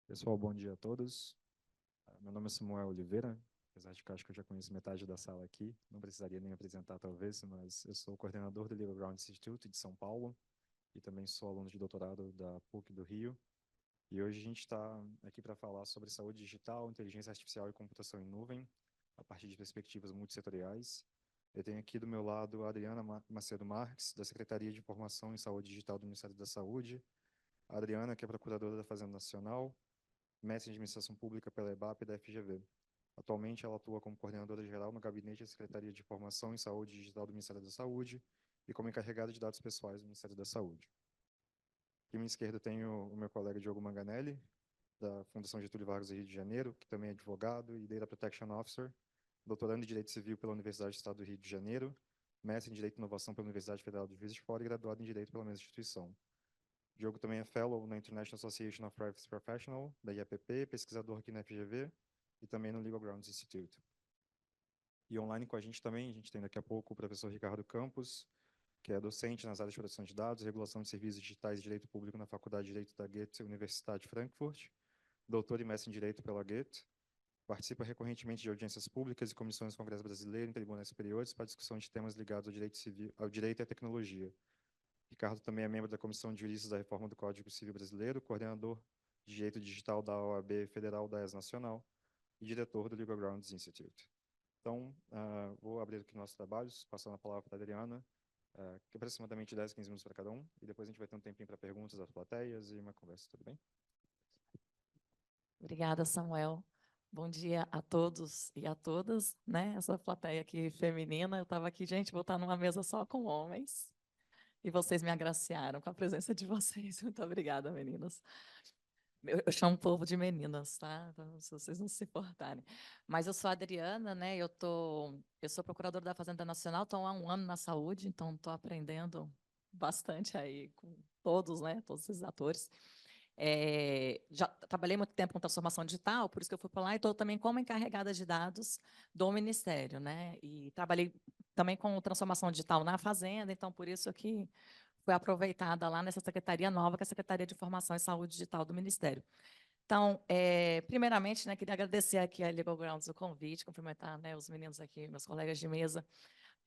Pessoal, bom dia a todos. Meu nome é Samuel Oliveira, apesar de que eu acho que eu já conheço metade da sala aqui, não precisaria nem apresentar talvez, mas eu sou coordenador do Legal Ground Institute de São Paulo e também sou aluno de doutorado da PUC do Rio. E hoje a gente está aqui para falar sobre saúde digital, inteligência artificial e computação em nuvem, a partir de perspectivas multissetoriais. Eu tenho aqui do meu lado a Adriana Macedo Marques, da Secretaria de Informação em Saúde Digital do Ministério da Saúde, a Adriana, que é procuradora da Fazenda Nacional, mestre em Administração Pública pela EBAP e da FGV. Atualmente, ela atua como coordenadora geral no Gabinete da Secretaria de Informação em Saúde Digital do Ministério da Saúde e como encarregada de dados pessoais do Ministério da Saúde. Aqui à minha esquerda tenho o meu colega Diogo Manganelli, da Fundação Getúlio Vargas do Rio de Janeiro, que também é advogado e Data Protection Officer, doutorando em Direito Civil pela Universidade do Estado do Rio de Janeiro, mestre em Direito e Inovação pela Universidade Federal de Juiz de Fora e graduado em Direito pela mesma instituição. Diogo também é Fellow na International Association of Privacy Professionals, da IAPP, pesquisador aqui na FGV e também no Legal Grounds Institute. E online com a gente também, a gente tem daqui a pouco o professor Ricardo Campos, que é docente nas áreas de proteção de dados, regulação de serviços digitais e direito público na Faculdade de Direito da Goethe Universidade de Frankfurt, doutor e mestre em Direito pela Goethe, participa recorrentemente de audiências públicas e comissões do Congresso Brasileiro em tribunais superiores para discussão de temas ligados ao direito civil, ao direito e à tecnologia. Ricardo também é membro da Comissão de Juristas da Reforma do Código Civil Brasileiro, coordenador de Direito Digital da OAB Federal da ES Nacional e diretor do Legal Grounds Institute. Então, vou abrir aqui nossos trabalhos, passando a palavra para a Adriana, que é aproximadamente 10, 15 minutos para cada um, e depois a gente vai ter um tempinho para perguntas das plateias e uma conversa, tudo bem? Obrigada, Samuel. Bom dia a todos e a todas, né? Essa plateia aqui feminina. Eu estava aqui, gente, vou estar numa mesa só com homens. E vocês me agraciaram com a presença de vocês. Muito obrigada, meninas. Eu chamo o povo de meninas, tá? Então, se vocês não se importarem. Mas eu sou a Adriana, né? Eu sou procuradora da Fazenda Nacional, estou há um ano na saúde, então estou aprendendo bastante aí com todos, né? Todos esses atores. Já trabalhei muito tempo com transformação digital, por isso que eu fui para lá, e estou também como encarregada de dados do Ministério, né? E trabalhei também com transformação digital na Fazenda, então por isso que foi aproveitada lá nessa secretaria nova, que é a Secretaria de Informação e Saúde Digital do Ministério. Então, primeiramente, né, queria agradecer aqui a Legal Grounds o convite, cumprimentar, né, os meninos aqui, meus colegas de mesa,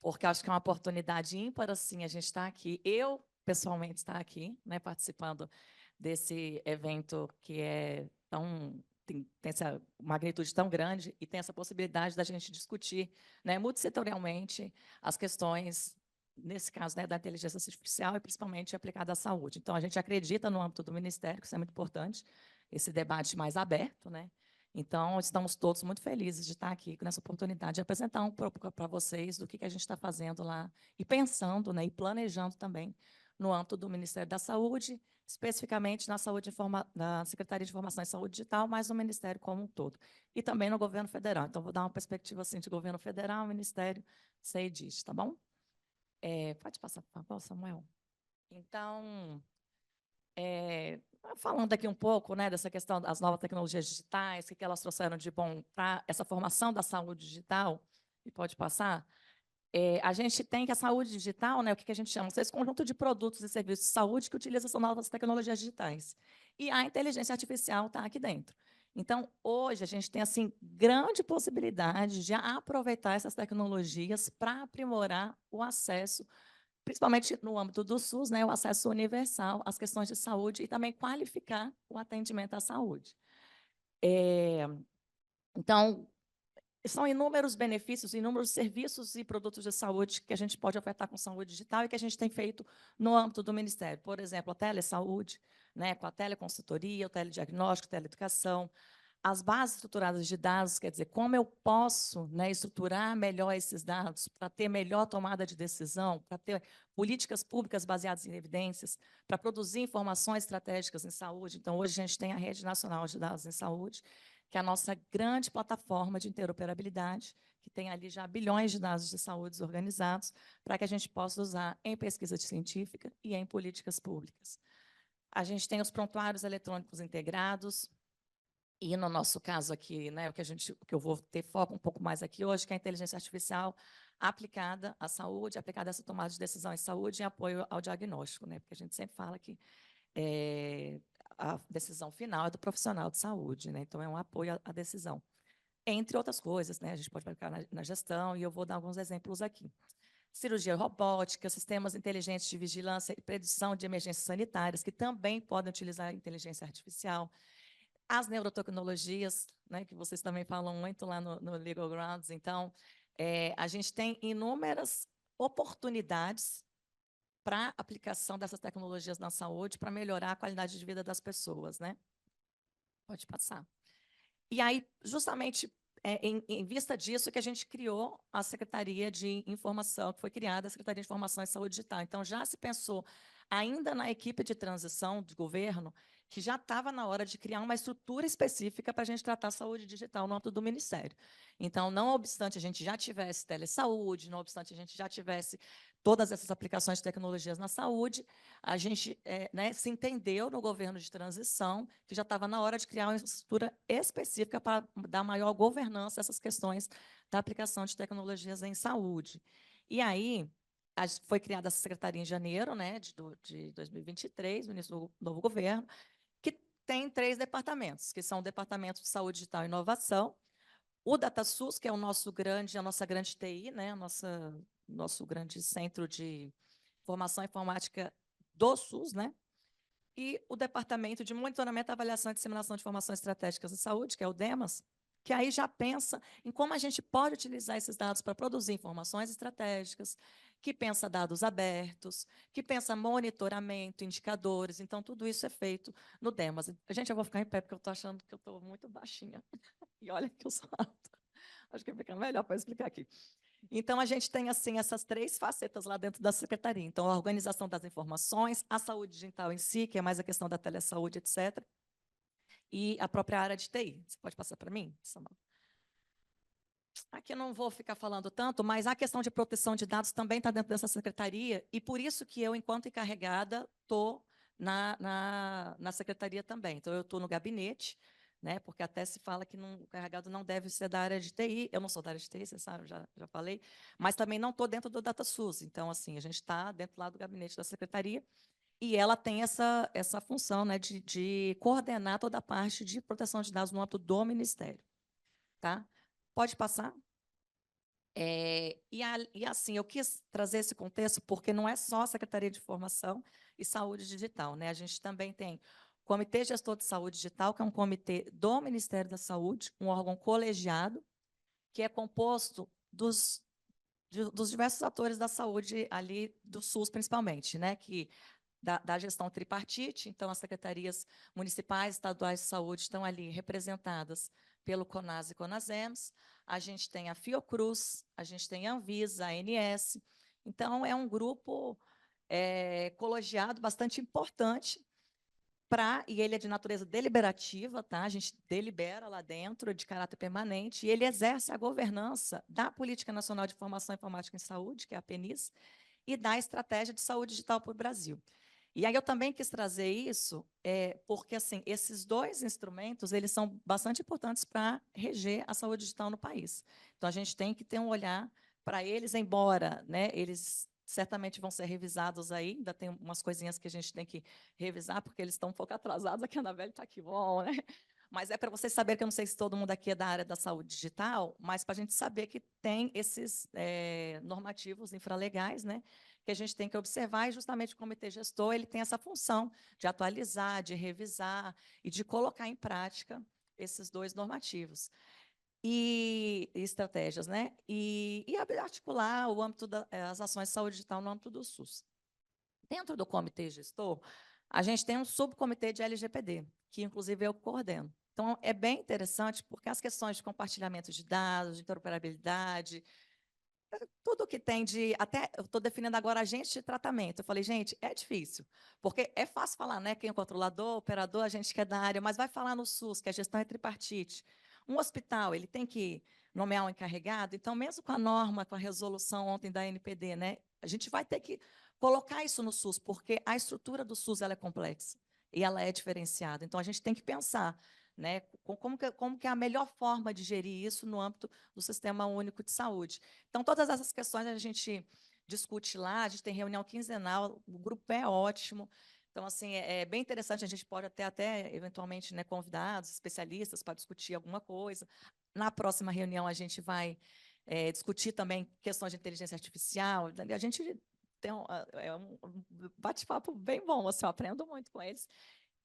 porque acho que é uma oportunidade ímpar, assim, a gente está aqui, eu, pessoalmente, estar aqui, né, participando desse evento que é tem essa magnitude tão grande e tem essa possibilidade da gente discutir, né, multissetorialmente as questões, nesse caso, né, da inteligência artificial e principalmente aplicada à saúde. Então, a gente acredita no âmbito do Ministério, que isso é muito importante, esse debate mais aberto, né? Então, estamos todos muito felizes de estar aqui nessa oportunidade de apresentar um pouco para vocês do que a gente está fazendo lá e pensando, né, e planejando também no âmbito do Ministério da Saúde, especificamente na Secretaria de Informação e Saúde Digital, mas no Ministério como um todo. E também no governo federal. Então, vou dar uma perspectiva assim, de governo federal, Ministério, CEDIS, tá bom? Pode passar, por favor, Samuel. Então, falando aqui um pouco, né, dessa questão das novas tecnologias digitais, o que elas trouxeram de bom para essa formação da saúde digital, e pode passar, a gente tem que a saúde digital, né, o que a gente chama, esse conjunto de produtos e serviços de saúde que utiliza essas novas tecnologias digitais. E a inteligência artificial está aqui dentro. Então, hoje, a gente tem assim grande possibilidade de aproveitar essas tecnologias para aprimorar o acesso, principalmente no âmbito do SUS, né, o acesso universal às questões de saúde e também qualificar o atendimento à saúde. Então, são inúmeros benefícios, inúmeros serviços e produtos de saúde que a gente pode ofertar com saúde digital e que a gente tem feito no âmbito do Ministério. Por exemplo, a telesaúde, né, com a teleconsultoria, o telediagnóstico, a teleeducação, as bases estruturadas de dados, quer dizer, como eu posso, né, estruturar melhor esses dados para ter melhor tomada de decisão, para ter políticas públicas baseadas em evidências, para produzir informações estratégicas em saúde. Então, hoje a gente tem a Rede Nacional de Dados em Saúde, que é a nossa grande plataforma de interoperabilidade, que tem ali já bilhões de dados de saúde organizados, para que a gente possa usar em pesquisa científica e em políticas públicas. A gente tem os prontuários eletrônicos integrados, e no nosso caso aqui, né, o que eu vou ter foco um pouco mais aqui hoje, que é a inteligência artificial aplicada à saúde, aplicada a essa tomada de decisão em saúde e apoio ao diagnóstico, né, porque a gente sempre fala que a decisão final é do profissional de saúde, né? Então, é um apoio à decisão. Entre outras coisas, né? A gente pode aplicar na gestão, e eu vou dar alguns exemplos aqui. Cirurgia robótica, sistemas inteligentes de vigilância e predição de emergências sanitárias, que também podem utilizar a inteligência artificial. As neurotecnologias, né, que vocês também falam muito lá no Legal Grounds. Então, a gente tem inúmeras oportunidades para aplicação dessas tecnologias na saúde, para melhorar a qualidade de vida das pessoas, né? Pode passar. E aí, justamente em vista disso, que a gente criou a Secretaria de Informação, que foi criada a Secretaria de Informação e Saúde Digital. Então, já se pensou, ainda na equipe de transição de governo, que já estava na hora de criar uma estrutura específica para a gente tratar a saúde digital no âmbito do Ministério. Então, não obstante a gente já tivesse telesaúde, não obstante a gente já tivesse todas essas aplicações de tecnologias na saúde, a gente né, se entendeu no governo de transição que já estava na hora de criar uma estrutura específica para dar maior governança a essas questões da aplicação de tecnologias em saúde. E aí, foi criada essa secretaria em janeiro, né, de 2023, no início do novo governo, que tem 3 departamentos, que são o Departamento de Saúde Digital e Inovação, o DataSUS, que é a nossa grande TI, né, nosso grande centro de formação informática do SUS, né, e o Departamento de Monitoramento, Avaliação e Disseminação de Informações Estratégicas de Saúde, que é o DEMAS, que aí já pensa em como a gente pode utilizar esses dados para produzir informações estratégicas, que pensa dados abertos, que pensa monitoramento, indicadores. Então, tudo isso é feito no DEMAS. Gente, eu vou ficar em pé, porque eu estou achando que eu estou muito baixinha. E olha que eu sou alta. Acho que fica melhor para explicar aqui. Então, a gente tem assim essas 3 facetas lá dentro da secretaria. Então, a organização das informações, a saúde digital em si, que é mais a questão da telesaúde, etc., e a própria área de TI. Você pode passar para mim, Samuel? Aqui eu não vou ficar falando tanto, mas a questão de proteção de dados também está dentro dessa secretaria, e por isso que eu, enquanto encarregada, estou na secretaria também. Então, eu estou no gabinete, né, porque até se fala que o encarregado não deve ser da área de TI. Eu não sou da área de TI, você sabe, já falei, mas também não estou dentro do DataSUS. Então, assim, a gente está dentro lá do gabinete da secretaria, e ela tem essa função, né, de coordenar toda a parte de proteção de dados no âmbito do Ministério. Tá? Pode passar? E assim, eu quis trazer esse contexto porque não é só a Secretaria de Informação e Saúde Digital, né? A gente também tem o Comitê Gestor de Saúde Digital, que é um comitê do Ministério da Saúde, um órgão colegiado, que é composto dos diversos atores da saúde ali do SUS, principalmente, né? Que da gestão tripartite, então as secretarias municipais, estaduais de saúde estão ali representadas pelo CONAS e CONASEMS, a gente tem a Fiocruz, a gente tem a Anvisa, a ANS, então é um grupo colegiado bastante importante e ele é de natureza deliberativa, tá? A gente delibera lá dentro, de caráter permanente, e ele exerce a governança da Política Nacional de Informação e Informática em Saúde, que é a PENIS, e da Estratégia de Saúde Digital para o Brasil. E aí eu também quis trazer isso, porque assim, esses 2 instrumentos, eles são bastante importantes para reger a saúde digital no país. Então, a gente tem que ter um olhar para eles, embora, né, eles certamente vão ser revisados aí, ainda tem umas coisinhas que a gente tem que revisar, porque eles estão um pouco atrasados, aqui a Anabelle está aqui, bom, né? Mas é para vocês saberem que eu não sei se todo mundo aqui é da área da saúde digital, mas para a gente saber que tem esses normativos infralegais, né, que a gente tem que observar, e justamente o comitê gestor ele tem essa função de atualizar, de revisar e de colocar em prática esses 2 normativos e estratégias, né? E articular o âmbito das ações de saúde digital no âmbito do SUS. Dentro do comitê gestor, a gente tem um subcomitê de LGPD, que inclusive eu coordeno. Então, é bem interessante, porque as questões de compartilhamento de dados, de interoperabilidade, tudo que tem de. Até eu estou definindo agora agente de tratamento. Eu falei, gente, é difícil, porque é fácil falar, né? Quem é controlador, operador, a gente que é da área, mas vai falar no SUS, que a gestão é tripartite. Um hospital, ele tem que nomear um encarregado, então, mesmo com a norma, com a resolução ontem da NPD, né? A gente vai ter que colocar isso no SUS, porque a estrutura do SUS ela é complexa e ela é diferenciada. Então, a gente tem que pensar, né, como que é a melhor forma de gerir isso no âmbito do Sistema Único de Saúde. Então, todas essas questões a gente discute lá, a gente tem reunião quinzenal, o grupo é ótimo, Então, assim, é bem interessante, a gente pode até eventualmente, né, convidados, especialistas, para discutir alguma coisa. Na próxima reunião, a gente vai discutir também questões de inteligência artificial. A gente tem um bate-papo bem bom, assim, eu aprendo muito com eles.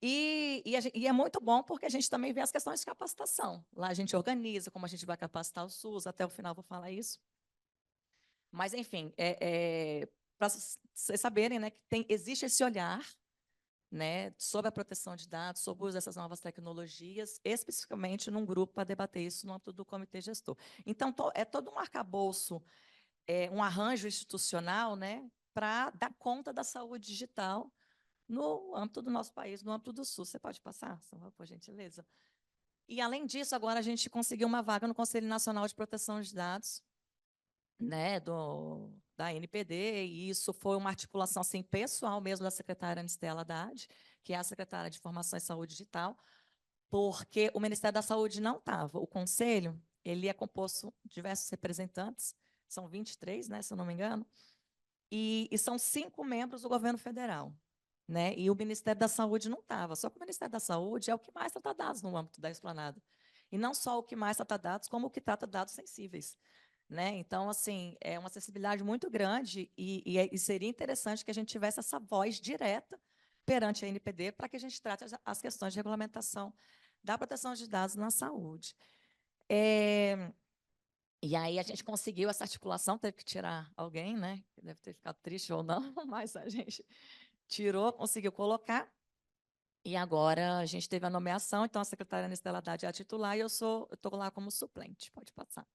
E é muito bom porque a gente também vê as questões de capacitação. Lá a gente organiza como a gente vai capacitar o SUS, até o final vou falar isso. Mas, enfim, para vocês saberem, né, que existe esse olhar, né, sobre a proteção de dados, sobre o uso dessas novas tecnologias, especificamente num grupo para debater isso no âmbito do comitê gestor. Então, é todo um arcabouço, um arranjo institucional, né, para dar conta da saúde digital no âmbito do nosso país, no âmbito do SUS. Você pode passar, por gentileza? E, além disso, agora a gente conseguiu uma vaga no Conselho Nacional de Proteção de Dados, né, da NPD, e isso foi uma articulação assim, pessoal mesmo da secretária Anistela Haddad, que é a secretária de Informação e Saúde Digital, porque o Ministério da Saúde não estava. O conselho, ele é composto de diversos representantes, são 23, né, se eu não me engano, e são 5 membros do governo federal. Né? E o Ministério da Saúde não estava. Só que o Ministério da Saúde é o que mais trata dados no âmbito da esplanada. E não só o que mais trata dados, como o que trata dados sensíveis. Né? Então, assim, é uma acessibilidade muito grande e seria interessante que a gente tivesse essa voz direta perante a NPD para que a gente trate as questões de regulamentação da proteção de dados na saúde. E aí a gente conseguiu essa articulação, teve que tirar alguém, né? Deve ter ficado triste ou não, mas a gente tirou, conseguiu colocar. E agora a gente teve a nomeação, então a secretária Anistela Haddad é a titular e eu estou lá como suplente. Pode passar.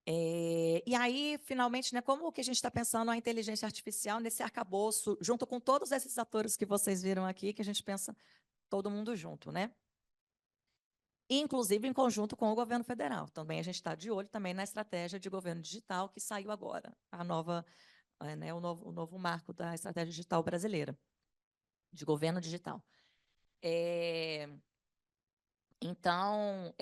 E aí, finalmente, né, como que a gente está pensando a inteligência artificial nesse arcabouço, junto com todos esses atores que vocês viram aqui, que a gente pensa todo mundo junto, né? Inclusive em conjunto com o governo federal. Também a gente está de olho também na estratégia de governo digital que saiu agora, a nova, né, o novo marco da estratégia digital brasileira, de governo digital. Então,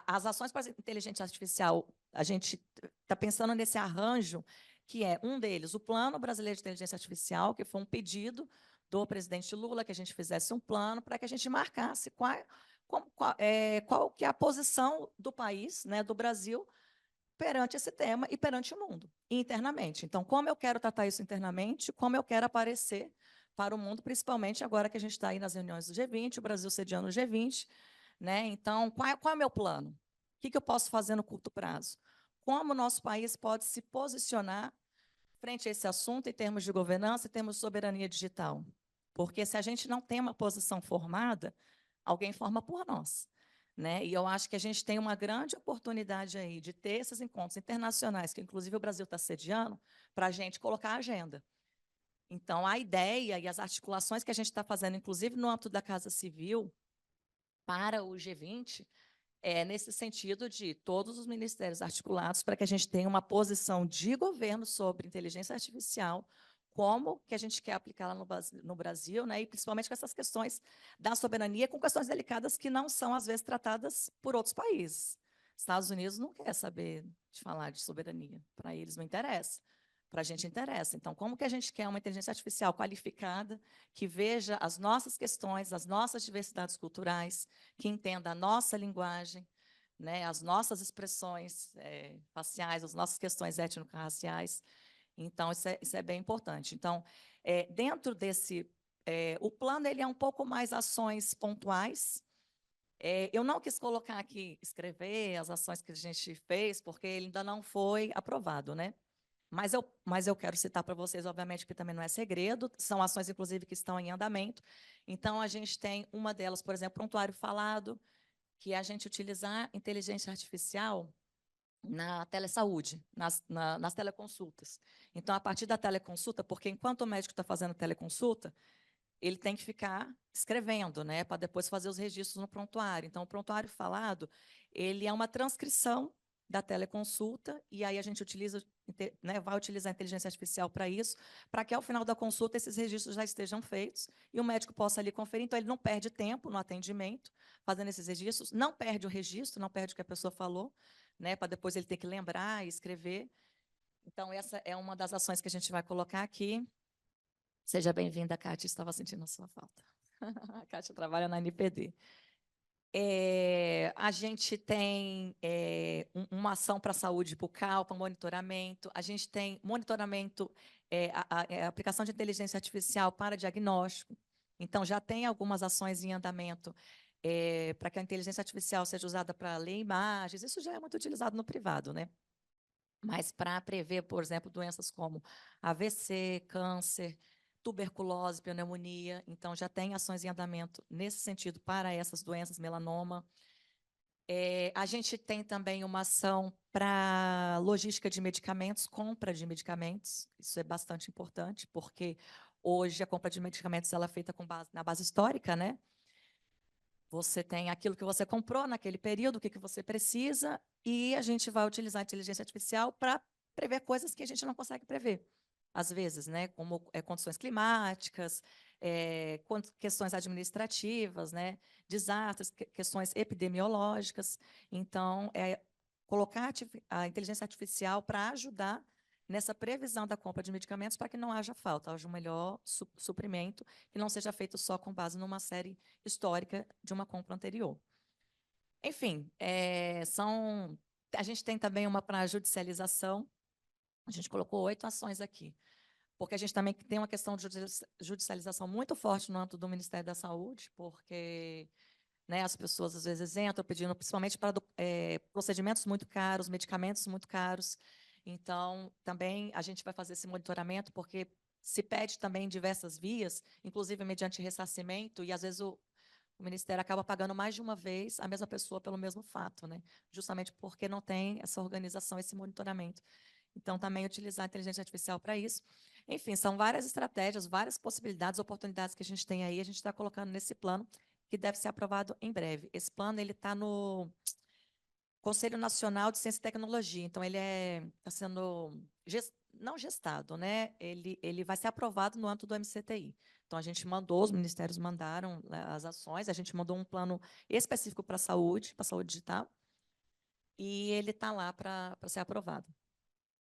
as ações para a inteligência artificial, a gente está pensando nesse arranjo, que é um deles, o Plano Brasileiro de Inteligência Artificial, que foi um pedido do presidente Lula, que a gente fizesse um plano para que a gente marcasse qual que é a posição do país, né, do Brasil, perante esse tema e perante o mundo, e internamente. Então, como eu quero tratar isso internamente, como eu quero aparecer para o mundo, principalmente agora que a gente está aí nas reuniões do G20, o Brasil sediando o G20, né? Então, qual é o meu plano? O que eu posso fazer no curto prazo? Como o nosso país pode se posicionar frente a esse assunto em termos de governança, em termos de soberania digital? Porque se a gente não tem uma posição formada, alguém forma por nós. Né? E eu acho que a gente tem uma grande oportunidade aí de ter esses encontros internacionais, que inclusive o Brasil está sediando, para a gente colocar a agenda. Então, a ideia e as articulações que a gente está fazendo, inclusive no âmbito da Casa Civil, para o G20, é nesse sentido de todos os ministérios articulados para que a gente tenha uma posição de governo sobre inteligência artificial, como que a gente quer aplicá-la no Brasil, né? E principalmente com essas questões da soberania, com questões delicadas que não são, às vezes, tratadas por outros países. Estados Unidos não quer saber de falar de soberania, para eles não interessa. Para a gente interessa. Então, como que a gente quer uma inteligência artificial qualificada, que veja as nossas questões, as nossas diversidades culturais, que entenda a nossa linguagem, né, as nossas expressões faciais, as nossas questões étnico-raciais. Então, isso é bem importante. Então, dentro desse... o plano ele é um pouco mais ações pontuais. Eu não quis colocar aqui, escrever as ações que a gente fez, porque ele ainda não foi aprovado, né? Mas eu quero citar para vocês, obviamente, que também não é segredo, são ações, inclusive, que estão em andamento. Então, a gente tem uma delas, por exemplo, prontuário falado, que é a gente utilizar inteligência artificial na telesaúde, nas teleconsultas. Então, a partir da teleconsulta, porque enquanto o médico está fazendo teleconsulta, ele tem que ficar escrevendo, né, para depois fazer os registros no prontuário. Então, o prontuário falado, ele é uma transcrição da teleconsulta, e aí a gente utiliza, né, vai utilizar a inteligência artificial para isso, para que ao final da consulta esses registros já estejam feitos e o médico possa ali conferir. Então, ele não perde tempo no atendimento fazendo esses registros, não perde o registro, não perde o que a pessoa falou, né, para depois ele ter que lembrar e escrever. Então, essa é uma das ações que a gente vai colocar aqui. Seja bem-vinda, Kátia. Estava sentindo a sua falta. A Kátia trabalha na NPD. A gente tem uma ação para a saúde bucal, para monitoramento. A gente tem monitoramento, a aplicação de inteligência artificial para diagnóstico. Então, já tem algumas ações em andamento para que a inteligência artificial seja usada para ler imagens. Isso já é muito utilizado no privado, né? Mas para prever, por exemplo, doenças como AVC, câncer, tuberculose, pneumonia. Então, já tem ações em andamento nesse sentido para essas doenças, melanoma. A gente tem também uma ação para logística de medicamentos, compra de medicamentos. Isso é bastante importante, porque hoje a compra de medicamentos ela é feita com base, na base histórica, né? Você tem aquilo que você comprou naquele período, o que você precisa, e a gente vai utilizar a inteligência artificial para prever coisas que a gente não consegue prever, às vezes, né? Como condições climáticas, questões administrativas, né? Desastres, questões epidemiológicas. Então, colocar a inteligência artificial para ajudar nessa previsão da compra de medicamentos para que não haja falta, haja um melhor suprimento, que não seja feito só com base numa série histórica de uma compra anterior. Enfim, a gente tem também uma para judicialização. A gente colocou 8 ações aqui, porque a gente também tem uma questão de judicialização muito forte no âmbito do Ministério da Saúde, porque as pessoas às vezes entram pedindo, principalmente para procedimentos muito caros, medicamentos muito caros. Então, também a gente vai fazer esse monitoramento, porque se pede também diversas vias, inclusive mediante ressarcimento, e às vezes o Ministério acaba pagando mais de uma vez a mesma pessoa pelo mesmo fato, né? Justamente porque não tem essa organização, esse monitoramento. Então, também utilizar a inteligência artificial para isso. Enfim, são várias estratégias, várias possibilidades, oportunidades que a gente tem aí, a gente está colocando nesse plano, que deve ser aprovado em breve. Esse plano ele está no Conselho Nacional de Ciência e Tecnologia, então ele está sendo não gestado, né? Ele vai ser aprovado no âmbito do MCTI. Então a gente mandou, os ministérios mandaram as ações, a gente mandou um plano específico para a saúde digital, e ele está lá para ser aprovado.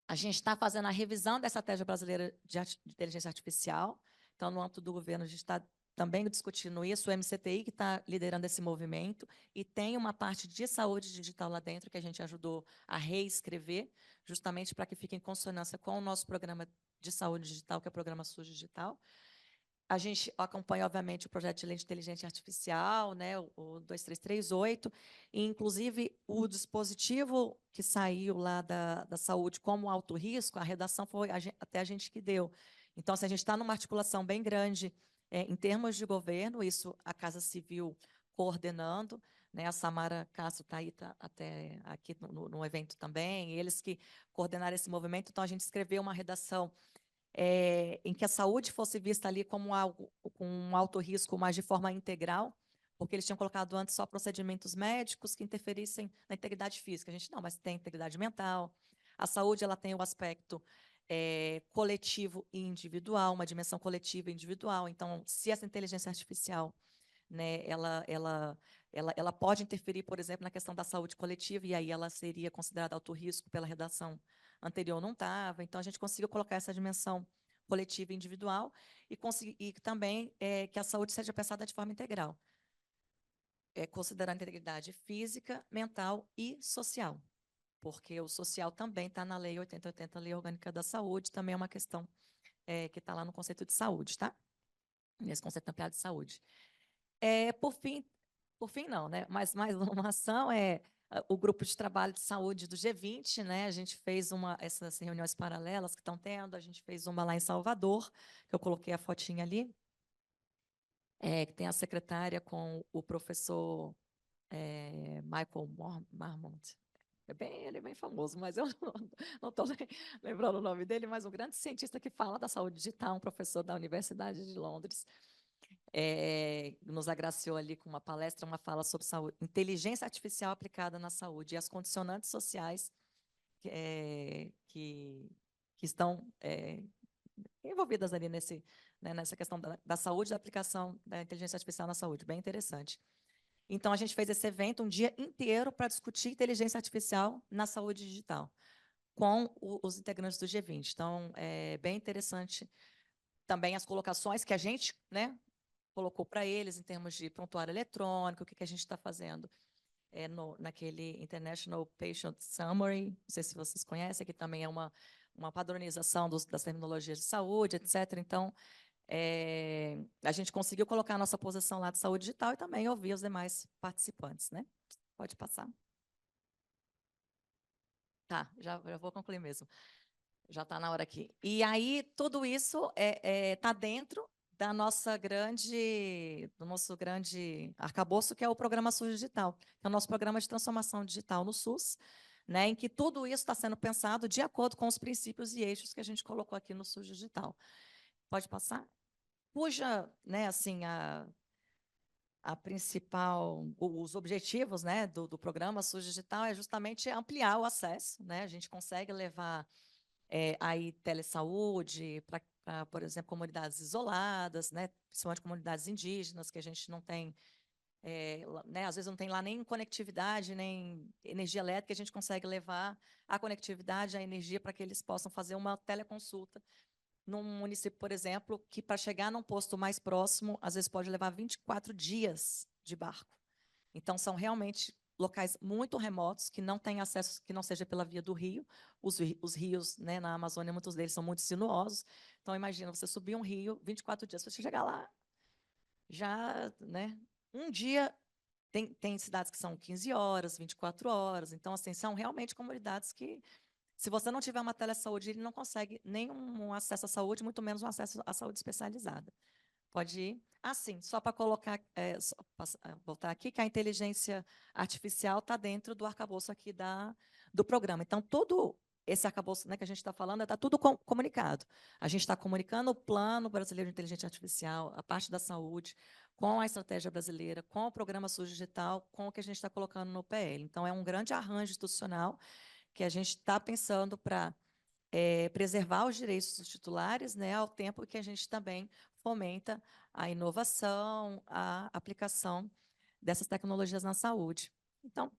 A gente está fazendo a revisão da estratégia brasileira de inteligência artificial. Então, no âmbito do governo, a gente está também discutindo isso, o MCTI que está liderando esse movimento, e tem uma parte de saúde digital lá dentro que a gente ajudou a reescrever, justamente para que fique em consonância com o nosso programa de saúde digital, que é o programa SUS Digital. A gente acompanha, obviamente, o projeto de lei de inteligência artificial, né, o 2338, e, inclusive, o dispositivo que saiu lá da saúde como alto risco, a redação foi até a gente que deu. Então, se a gente está numa articulação bem grande em termos de governo, isso a Casa Civil coordenando, né, a Samara Castro está aí até aqui no evento também, eles que coordenaram esse movimento, então a gente escreveu uma redação em que a saúde fosse vista ali como algo com um alto risco, mas de forma integral, porque eles tinham colocado antes só procedimentos médicos que interferissem na integridade física. A gente não, mas tem integridade mental. A saúde ela tem o aspecto coletivo e individual, uma dimensão coletiva e individual. Então, se essa inteligência artificial, né, ela pode interferir, por exemplo, na questão da saúde coletiva, e aí ela seria considerada alto risco pela redação anterior, não estava. Então, a gente conseguiu colocar essa dimensão coletiva e individual e também que a saúde seja pensada de forma integral, considerando a integridade física, mental e social, porque o social também está na Lei 8080, Lei Orgânica da Saúde, também é uma questão que está lá no conceito de saúde, tá? Nesse conceito ampliado de saúde. Por fim não, né? Mas mais uma ação o grupo de trabalho de saúde do G20, né? A gente fez essas reuniões paralelas que estão tendo, a gente fez uma lá em Salvador, que eu coloquei a fotinha ali, que tem a secretária com o professor Michael Marmont. Ele é bem famoso, mas eu não estou lembrando o nome dele, mas um grande cientista que fala da saúde digital, um professor da Universidade de Londres, nos agraciou ali com uma palestra, uma fala sobre saúde, inteligência artificial aplicada na saúde e as condicionantes sociais que estão envolvidas ali nessa questão da saúde e da aplicação da inteligência artificial na saúde. Bem interessante. Então, a gente fez esse evento um dia inteiro para discutir inteligência artificial na saúde digital, com os integrantes do G20. Então, é bem interessante também as colocações que a gente, né, colocou para eles em termos de prontuário eletrônico, o que a gente está fazendo naquele International Patient Summary, não sei se vocês conhecem, que também é uma padronização das terminologias de saúde, etc. Então, a gente conseguiu colocar a nossa posição lá de saúde digital e também ouvir os demais participantes, né? Pode passar. Tá, já vou concluir mesmo. Já está na hora aqui. E aí, tudo isso está dentro do nosso grande arcabouço, que é o Programa SUS Digital, que é o nosso programa de transformação digital no SUS, né, em que tudo isso está sendo pensado de acordo com os princípios e eixos que a gente colocou aqui no SUS Digital. Pode passar? Cuja, né, assim, a principal, os objetivos, né, do programa SUS Digital é justamente ampliar o acesso, né? A gente consegue levar aí telesaúde para, por exemplo, comunidades isoladas, né, principalmente comunidades indígenas, que a gente não tem, né, às vezes não tem lá nem conectividade, nem energia elétrica, a gente consegue levar a conectividade, a energia para que eles possam fazer uma teleconsulta num município, por exemplo, que para chegar num posto mais próximo, às vezes pode levar 24 dias de barco. Então, são realmente locais muito remotos, que não têm acesso, que não seja pela via do rio. Os rios, né, na Amazônia, muitos deles são muito sinuosos. Então, imagina, você subir um rio, 24 dias, para você chegar lá, já, né, um dia, tem cidades que são 15 horas, 24 horas. Então, assim, são realmente comunidades que, se você não tiver uma telesaúde, ele não consegue nenhum acesso à saúde, muito menos um acesso à saúde especializada. Pode ir. Sim, só para colocar, voltar aqui, que a inteligência artificial está dentro do arcabouço aqui do programa. Então, todo esse arcabouço, né, que a gente está falando, está tudo comunicado. A gente está comunicando o Plano Brasileiro de Inteligência Artificial, a parte da saúde, com a estratégia brasileira, com o programa SUS Digital, com o que a gente está colocando no PL. Então, é um grande arranjo institucional que a gente está pensando para preservar os direitos dos titulares, né, ao tempo que a gente também fomenta a inovação, a aplicação dessas tecnologias na saúde. Então,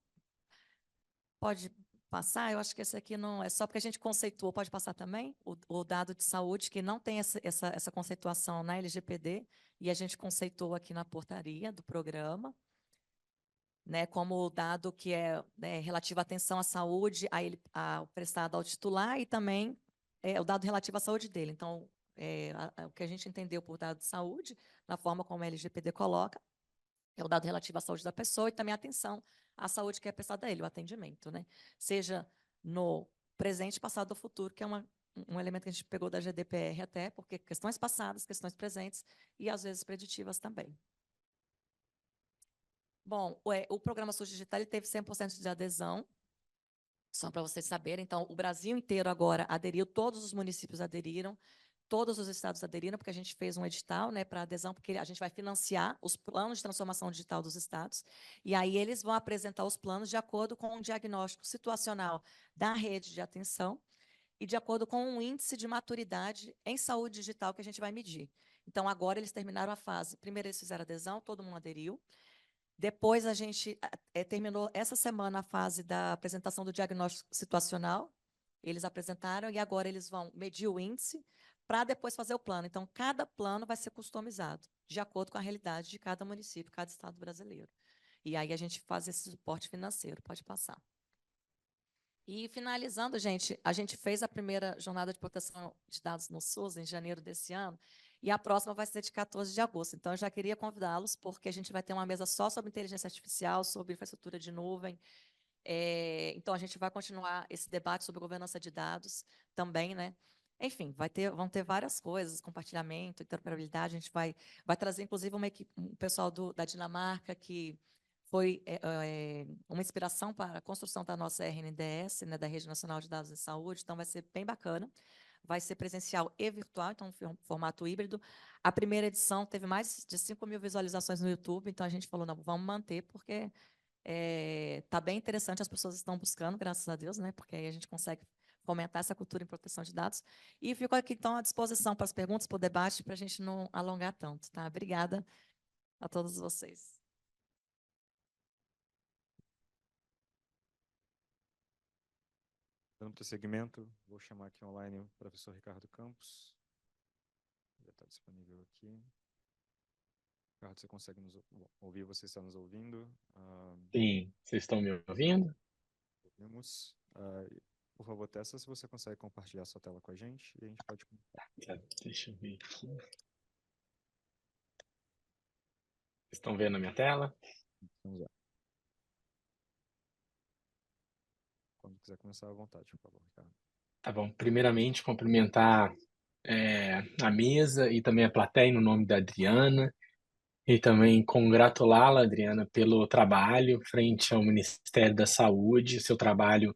pode passar, eu acho que esse aqui não é só porque a gente conceituou, pode passar também, o dado de saúde, que não tem essa conceituação na LGPD, e a gente conceitou aqui na portaria do programa, né, como o dado que é, né, relativo à atenção à saúde, prestado ao titular, e também o dado relativo à saúde dele. Então, o que a gente entendeu por dado de saúde, na forma como a LGPD coloca, é o dado relativo à saúde da pessoa e também a atenção à saúde que é prestada a ele, o atendimento, né? Seja no presente, passado ou futuro, que é um elemento que a gente pegou da GDPR até, porque questões passadas, questões presentes e, às vezes, preditivas também. Bom, o programa SUS Digital ele teve 100% de adesão, só para vocês saberem. Então, o Brasil inteiro agora aderiu, todos os municípios aderiram, todos os estados aderiram, porque a gente fez um edital, né, para adesão, porque a gente vai financiar os planos de transformação digital dos estados, e aí eles vão apresentar os planos de acordo com o diagnóstico situacional da rede de atenção e de acordo com um índice de maturidade em saúde digital que a gente vai medir. Então, agora eles terminaram a fase. Primeiro eles fizeram adesão, todo mundo aderiu. Depois a gente terminou essa semana a fase da apresentação do diagnóstico situacional. Eles apresentaram e agora eles vão medir o índice para depois fazer o plano. Então, cada plano vai ser customizado, de acordo com a realidade de cada município, cada estado brasileiro. E aí a gente faz esse suporte financeiro. Pode passar. E finalizando, gente, a gente fez a primeira jornada de proteção de dados no SUS em janeiro desse ano, e a próxima vai ser de 14 de agosto. Então, eu já queria convidá-los, porque a gente vai ter uma mesa só sobre inteligência artificial, sobre infraestrutura de nuvem. Então, a gente vai continuar esse debate sobre governança de dados também, né? Enfim, vão ter várias coisas, compartilhamento, interoperabilidade. A gente vai trazer, inclusive, um pessoal da Dinamarca que foi uma inspiração para a construção da nossa RNDS, né, da Rede Nacional de Dados em Saúde. Então, vai ser bem bacana. Vai ser presencial e virtual, então, formato híbrido. A primeira edição teve mais de 5.000 visualizações no YouTube, então a gente falou, não, vamos manter, porque está bem interessante, as pessoas estão buscando, graças a Deus, né, porque aí a gente consegue fomentar essa cultura em proteção de dados. E fico aqui, então, à disposição para as perguntas, para o debate, para a gente não alongar tanto. Tá? Obrigada a todos vocês. Dando prosseguimento, vou chamar aqui online o professor Ricardo Campos. Já está disponível aqui. Ricardo, você consegue nos ouvir? Você está nos ouvindo? Sim, vocês estão me ouvindo? Ouvimos. Por favor, testa se você consegue compartilhar sua tela com a gente e a gente pode começar. Tá, deixa eu ver aqui. Vocês estão vendo a minha tela? Vamos lá. Quando quiser começar, à vontade, por favor, Ricardo. Tá bom. Primeiramente, cumprimentar a mesa e também a plateia no nome da Adriana e também congratulá-la, Adriana, pelo trabalho frente ao Ministério da Saúde, seu trabalho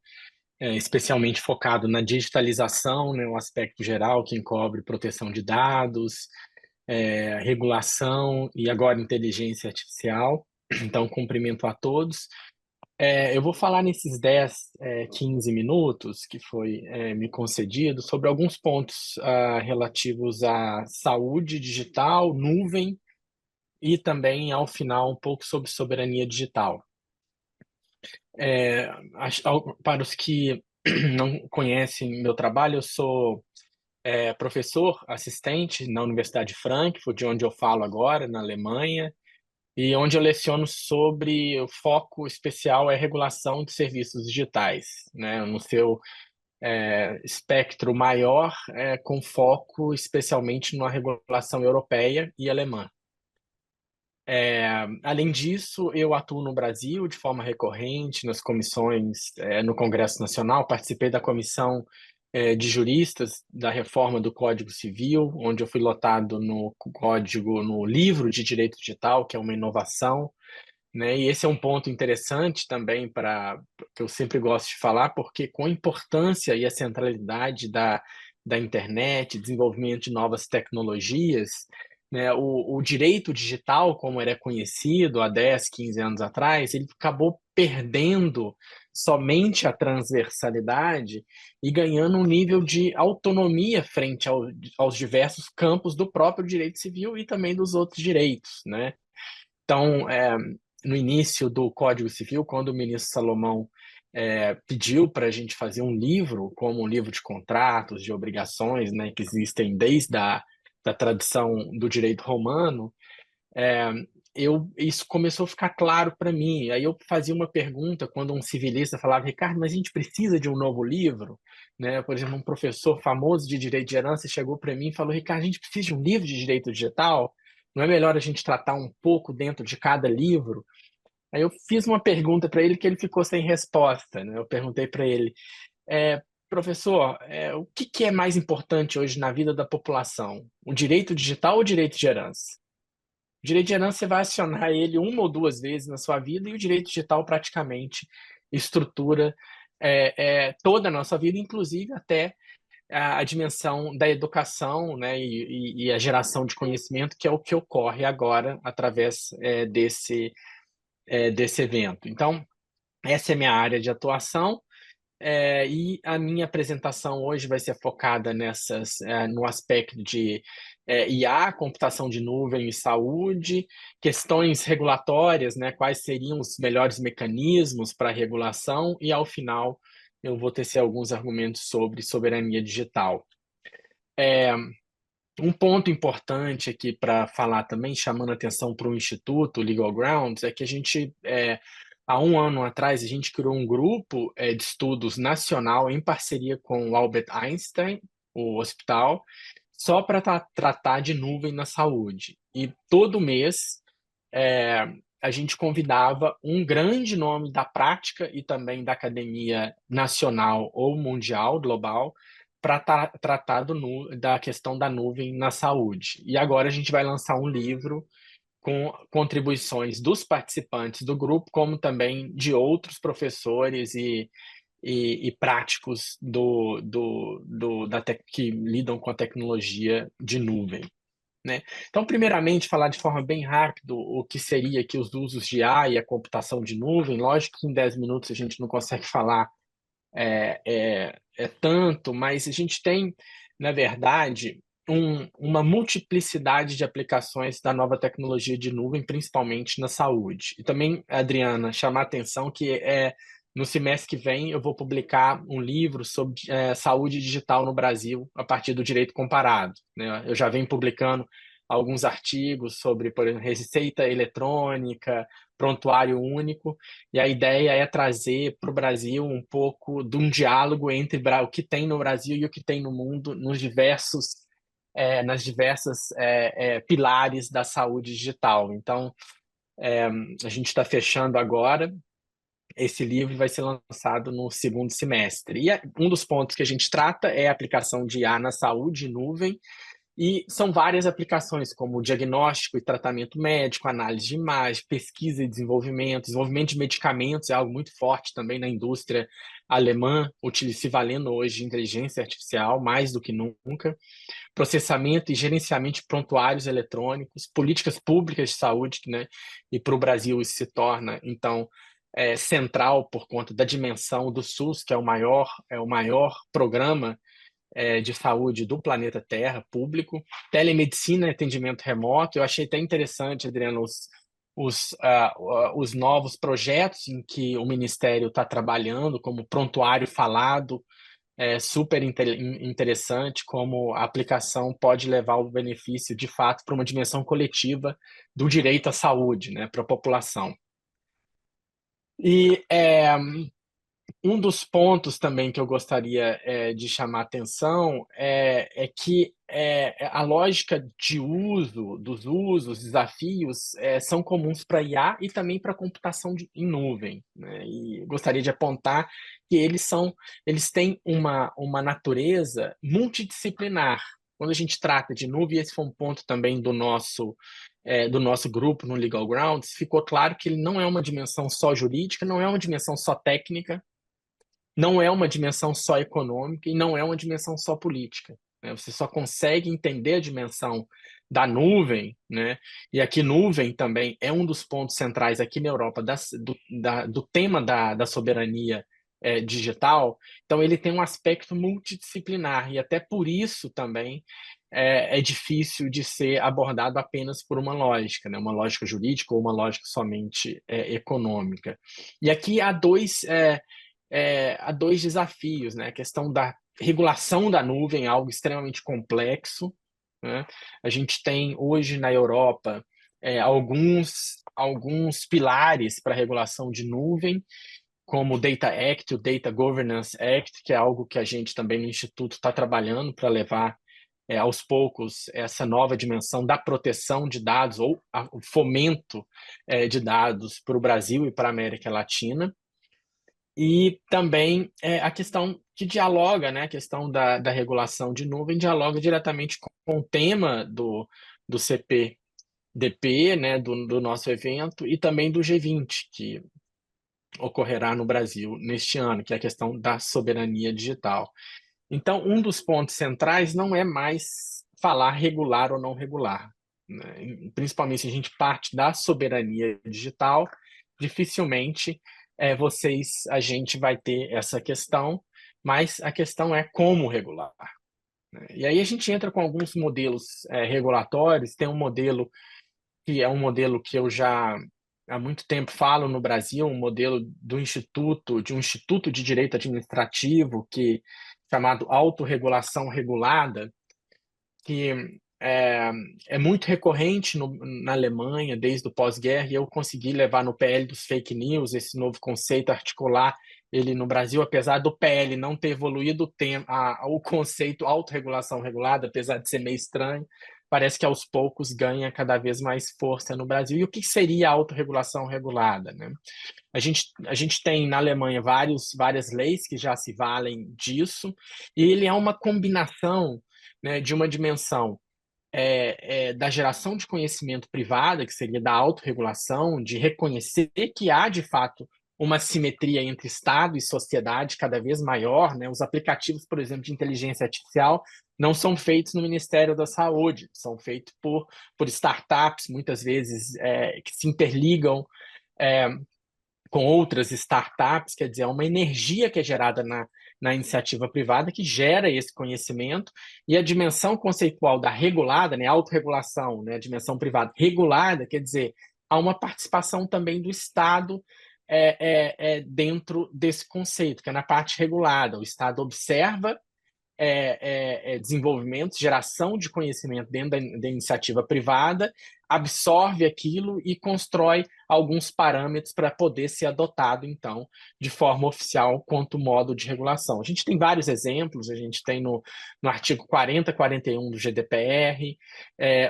especialmente focado na digitalização, né, um aspecto geral que encobre proteção de dados, regulação e agora inteligência artificial. Então, cumprimento a todos. Eu vou falar nesses 10, 15 minutos que foi me concedido sobre alguns pontos relativos à saúde digital, nuvem e também, ao final, um pouco sobre soberania digital. Para os que não conhecem meu trabalho, eu sou professor assistente na Universidade de Frankfurt, de onde eu falo agora, na Alemanha, e onde eu leciono sobre o foco especial é regulação de serviços digitais, né, no seu espectro maior, com foco especialmente na regulação europeia e alemã. Além disso, eu atuo no Brasil de forma recorrente nas comissões, no Congresso Nacional, participei da comissão de juristas da reforma do Código Civil, onde eu fui lotado no livro de direito digital, que é uma inovação, né? E esse é um ponto interessante também que eu sempre gosto de falar, porque com a importância e a centralidade da internet, desenvolvimento de novas tecnologias, né, o direito digital, como era conhecido há 10, 15 anos atrás, ele acabou perdendo somente a transversalidade e ganhando um nível de autonomia frente aos diversos campos do próprio direito civil e também dos outros direitos, né? Então, no início do Código Civil, quando o ministro Salomão pediu para a gente fazer um livro, como um livro de contratos, de obrigações, né, que existem desde da tradição do direito romano, isso começou a ficar claro para mim. Aí eu fazia uma pergunta quando um civilista falava: Ricardo, mas a gente precisa de um novo livro? Né? Por exemplo, um professor famoso de direito de herança chegou para mim e falou: Ricardo, a gente precisa de um livro de direito digital? Não é melhor a gente tratar um pouco dentro de cada livro? Aí eu fiz uma pergunta para ele que ele ficou sem resposta. Né? Eu perguntei para ele: professor, o que é mais importante hoje na vida da população? O direito digital ou o direito de herança? O direito de herança você vai acionar ele uma ou duas vezes na sua vida, e o direito digital praticamente estrutura toda a nossa vida, inclusive até a dimensão da educação, né, e a geração de conhecimento, que é o que ocorre agora através desse evento. Então, essa é a minha área de atuação. E a minha apresentação hoje vai ser focada no aspecto de IA, computação de nuvem e saúde, questões regulatórias, né, quais seriam os melhores mecanismos para a regulação, e ao final eu vou tecer alguns argumentos sobre soberania digital. Um ponto importante aqui para falar também, chamando atenção para o Instituto Legal Grounds, é que a gente, há um ano atrás, a gente criou um grupo de estudos nacional em parceria com o Albert Einstein, o hospital, só para tratar de nuvem na saúde. E todo mês a gente convidava um grande nome da prática e também da academia nacional ou mundial, global, para tratar da questão da nuvem na saúde. E agora a gente vai lançar um livro com contribuições dos participantes do grupo, como também de outros professores e práticos que lidam com a tecnologia de nuvem. Né? Então, primeiramente, falar de forma bem rápida o que seria aqui os usos de IA e a computação de nuvem. Lógico que em 10 minutos a gente não consegue falar tanto, mas a gente tem, na verdade, uma multiplicidade de aplicações da nova tecnologia de nuvem, principalmente na saúde. E também, Adriana, chamar a atenção que no semestre que vem eu vou publicar um livro sobre saúde digital no Brasil a partir do direito comparado, né? Eu já venho publicando alguns artigos sobre, por exemplo, receita eletrônica, prontuário único, e a ideia é trazer para o Brasil um pouco de um diálogo entre o que tem no Brasil e o que tem no mundo nas diversas pilares da saúde digital. Então, a gente está fechando agora. Esse livro vai ser lançado no segundo semestre. E um dos pontos que a gente trata é a aplicação de IA na saúde em nuvem, e são várias aplicações, como diagnóstico e tratamento médico, análise de imagem, pesquisa e desenvolvimento de medicamentos, é algo muito forte também na indústria alemã, se valendo hoje de inteligência artificial, mais do que nunca, processamento e gerenciamento de prontuários eletrônicos, políticas públicas de saúde, né? E para o Brasil isso se torna, então, central por conta da dimensão do SUS, que é o maior programa de saúde do planeta Terra, público, telemedicina e atendimento remoto. Eu achei até interessante, Adriano, os novos projetos em que o Ministério está trabalhando, como prontuário falado, super interessante como a aplicação pode levar o benefício, de fato, para uma dimensão coletiva do direito à saúde, né, para a população. E um dos pontos também que eu gostaria de chamar a atenção é que a lógica de dos usos, desafios, são comuns para IA e também para computação em nuvem, né? E gostaria de apontar que eles têm uma natureza multidisciplinar. Quando a gente trata de nuvem, esse foi um ponto também do nosso grupo no Legal Grounds, ficou claro que ele não é uma dimensão só jurídica, não é uma dimensão só técnica, não é uma dimensão só econômica e não é uma dimensão só política, né? Você só consegue entender a dimensão da nuvem, né? E aqui nuvem também é um dos pontos centrais aqui na Europa do tema da soberania digital. Então ele tem um aspecto multidisciplinar e até por isso também é difícil de ser abordado apenas por uma lógica, né? Uma lógica jurídica ou uma lógica somente econômica. E aqui há dois desafios, né? A questão da regulação da nuvem é algo extremamente complexo, né? A gente tem hoje na Europa alguns pilares para a regulação de nuvem, como o Data Act, o Data Governance Act, que é algo que a gente também no Instituto está trabalhando para levar aos poucos essa nova dimensão da proteção de dados ou o fomento de dados para o Brasil e para a América Latina. E também a questão que dialoga, né? A questão da regulação de nuvem dialoga diretamente com o tema do CPDP, né? Do nosso evento, e também do G20, que ocorrerá no Brasil neste ano, que é a questão da soberania digital. Então, um dos pontos centrais não é mais falar regular ou não regular, né? Principalmente se a gente parte da soberania digital, dificilmente a gente vai ter essa questão, mas a questão é como regular, né? E aí a gente entra com alguns modelos regulatórios. Tem um modelo que é um modelo que eu já há muito tempo falo no Brasil, um modelo de um instituto de direito administrativo chamado autorregulação regulada, que é muito recorrente na Alemanha desde o pós-guerra, e eu consegui levar no PL dos fake news esse novo conceito, articular ele no Brasil, apesar do PL não ter evoluído o conceito autorregulação regulada, apesar de ser meio estranho, parece que aos poucos ganha cada vez mais força no Brasil. E o que seria a autorregulação regulada, né? A gente tem na Alemanha várias leis que já se valem disso, e ele é uma combinação, né, de uma dimensão da geração de conhecimento privada, que seria da autorregulação, de reconhecer que há, de fato, uma simetria entre Estado e sociedade cada vez maior, né? Os aplicativos, por exemplo, de inteligência artificial não são feitos no Ministério da Saúde, são feitos por startups, muitas vezes, que se interligam com outras startups. Quer dizer, é uma energia que é gerada na iniciativa privada que gera esse conhecimento, e a dimensão conceitual da regulada, né, autorregulação, né, a dimensão privada regulada, quer dizer, há uma participação também do Estado dentro desse conceito, que é na parte regulada. O Estado observa desenvolvimento, geração de conhecimento dentro da iniciativa privada, absorve aquilo e constrói alguns parâmetros para poder ser adotado, então, de forma oficial quanto modo de regulação. A gente tem vários exemplos, a gente tem no artigo 40, 41 do GDPR,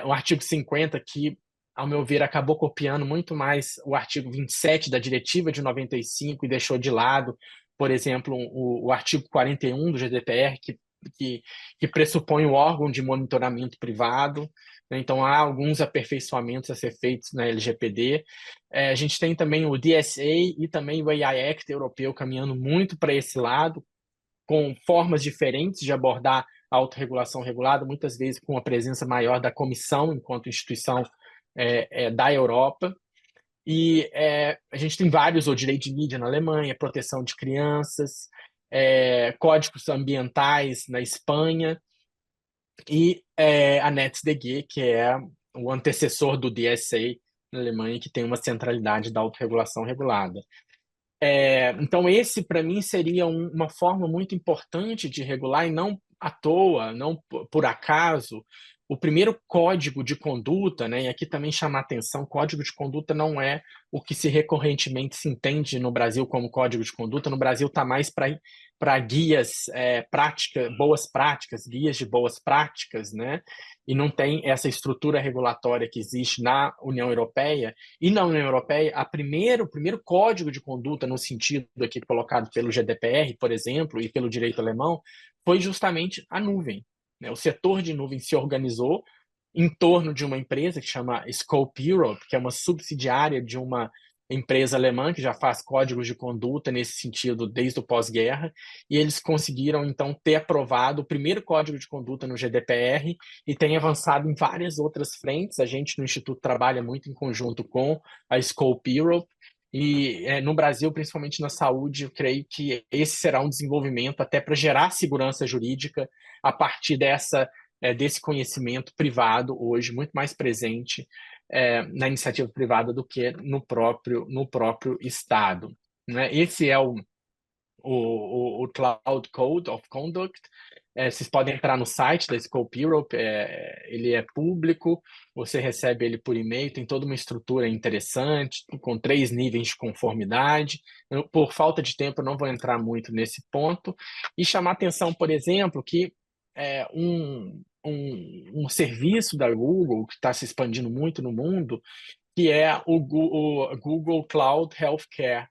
o artigo 50 que, ao meu ver, acabou copiando muito mais o artigo 27 da Diretiva de 95 e deixou de lado, por exemplo, o artigo 41 do GDPR, que pressupõe o órgão de monitoramento privado, né? Então, há alguns aperfeiçoamentos a ser feitos na LGPD. A gente tem também o DSA e também o AI Act europeu caminhando muito para esse lado, com formas diferentes de abordar a autorregulação regulada, muitas vezes com a presença maior da comissão enquanto instituição da Europa. E a gente tem vários, o direito de mídia na Alemanha, proteção de crianças, códigos ambientais na Espanha, e a NetzDG, que é o antecessor do DSA na Alemanha, que tem uma centralidade da autorregulação regulada. Então, esse, para mim, seria uma forma muito importante de regular, e não à toa, não por acaso, o primeiro código de conduta, né, e aqui também chamar atenção, código de conduta não é o que recorrentemente se entende no Brasil como código de conduta. No Brasil está mais para guias boas práticas, guias de boas práticas, né? E não tem essa estrutura regulatória que existe na União Europeia. E na União Europeia, o primeiro código de conduta, no sentido aqui colocado pelo GDPR, por exemplo, e pelo direito alemão, foi justamente a nuvem. O setor de nuvem se organizou em torno de uma empresa que chama Scope Europe, que é uma subsidiária de uma empresa alemã que já faz códigos de conduta nesse sentido desde o pós-guerra, e eles conseguiram, então, ter aprovado o primeiro código de conduta no GDPR e tem avançado em várias outras frentes. A gente, no Instituto, trabalha muito em conjunto com a Scope Europe, e no Brasil, principalmente na saúde, eu creio que esse será um desenvolvimento até para gerar segurança jurídica a partir desse conhecimento privado hoje, muito mais presente na iniciativa privada do que no próprio Estado, né? Esse é o Cloud Code of Conduct. Vocês podem entrar no site da Scope Europe, ele é público, você recebe ele por e-mail, tem toda uma estrutura interessante, com 3 níveis de conformidade. Por falta de tempo, eu não vou entrar muito nesse ponto. E chamar atenção, por exemplo, que um serviço da Google que está se expandindo muito no mundo, que é o Google Cloud Healthcare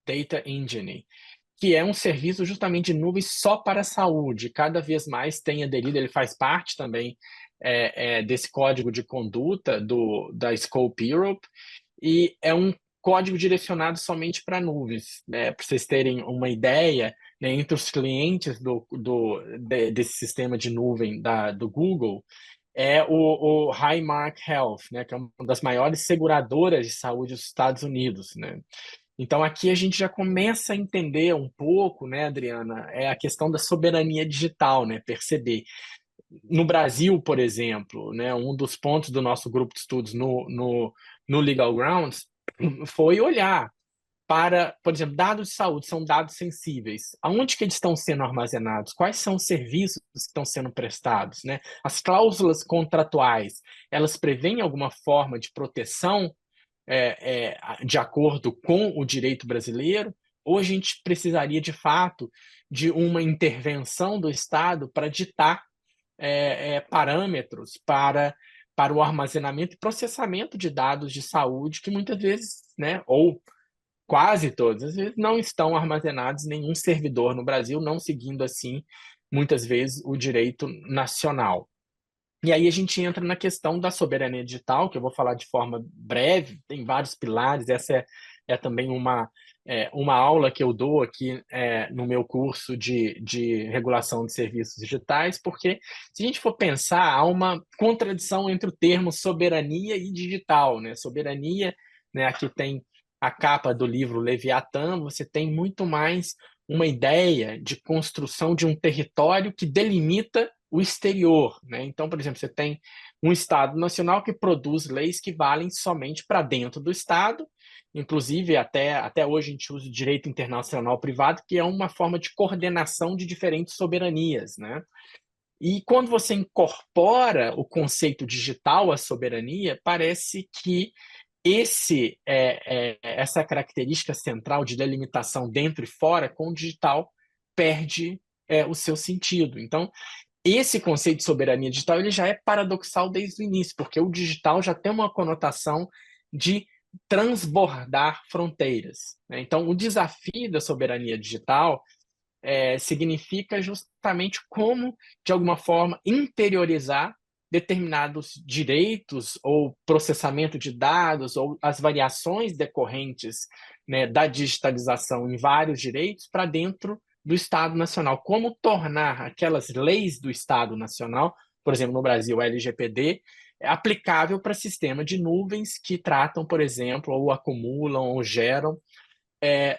Data Engine, que é um serviço justamente de nuvem só para a saúde. Cada vez mais tem aderido, ele faz parte também desse código de conduta da Scope Europe, e é um código direcionado somente para nuvens. Para vocês terem uma ideia, né, entre os clientes desse sistema de nuvem do Google, é o Highmark Health, né, que é uma das maiores seguradoras de saúde dos Estados Unidos, né? Então, aqui a gente já começa a entender um pouco, né, Adriana, a questão da soberania digital, né, perceber. No Brasil, por exemplo, né, um dos pontos do nosso grupo de estudos no Legal Grounds foi olhar para, por exemplo, dados de saúde são dados sensíveis. Aonde que eles estão sendo armazenados? Quais são os serviços que estão sendo prestados, né? As cláusulas contratuais, elas prevêem alguma forma de proteção de acordo com o direito brasileiro, ou a gente precisaria, de fato, de uma intervenção do Estado para ditar parâmetros para o armazenamento e processamento de dados de saúde que muitas vezes, né, ou quase todas as vezes, não estão armazenados em nenhum servidor no Brasil, não seguindo, assim, muitas vezes, o direito nacional. E aí a gente entra na questão da soberania digital, que eu vou falar de forma breve, tem vários pilares. Essa é também uma aula que eu dou aqui no meu curso de regulação de serviços digitais, porque se a gente for pensar, há uma contradição entre o termo soberania e digital, né? Soberania, né, aqui tem a capa do livro Leviatã, você tem muito mais uma ideia de construção de um território que delimita o exterior, né? Então, por exemplo, você tem um Estado nacional que produz leis que valem somente para dentro do Estado, inclusive até hoje a gente usa o direito internacional privado, que é uma forma de coordenação de diferentes soberanias, né? E quando você incorpora o conceito digital à soberania, parece que essa característica central de delimitação dentro e fora com o digital perde o seu sentido. Então, esse conceito de soberania digital ele já é paradoxal desde o início, porque o digital já tem uma conotação de transbordar fronteiras, né? Então, o desafio da soberania digital significa justamente como, de alguma forma, interiorizar determinados direitos ou processamento de dados ou as variações decorrentes, né, da digitalização em vários direitos para dentro do Estado Nacional. Como tornar aquelas leis do Estado Nacional, por exemplo, no Brasil, a LGPD, aplicável para sistema de nuvens que tratam, por exemplo, ou acumulam ou geram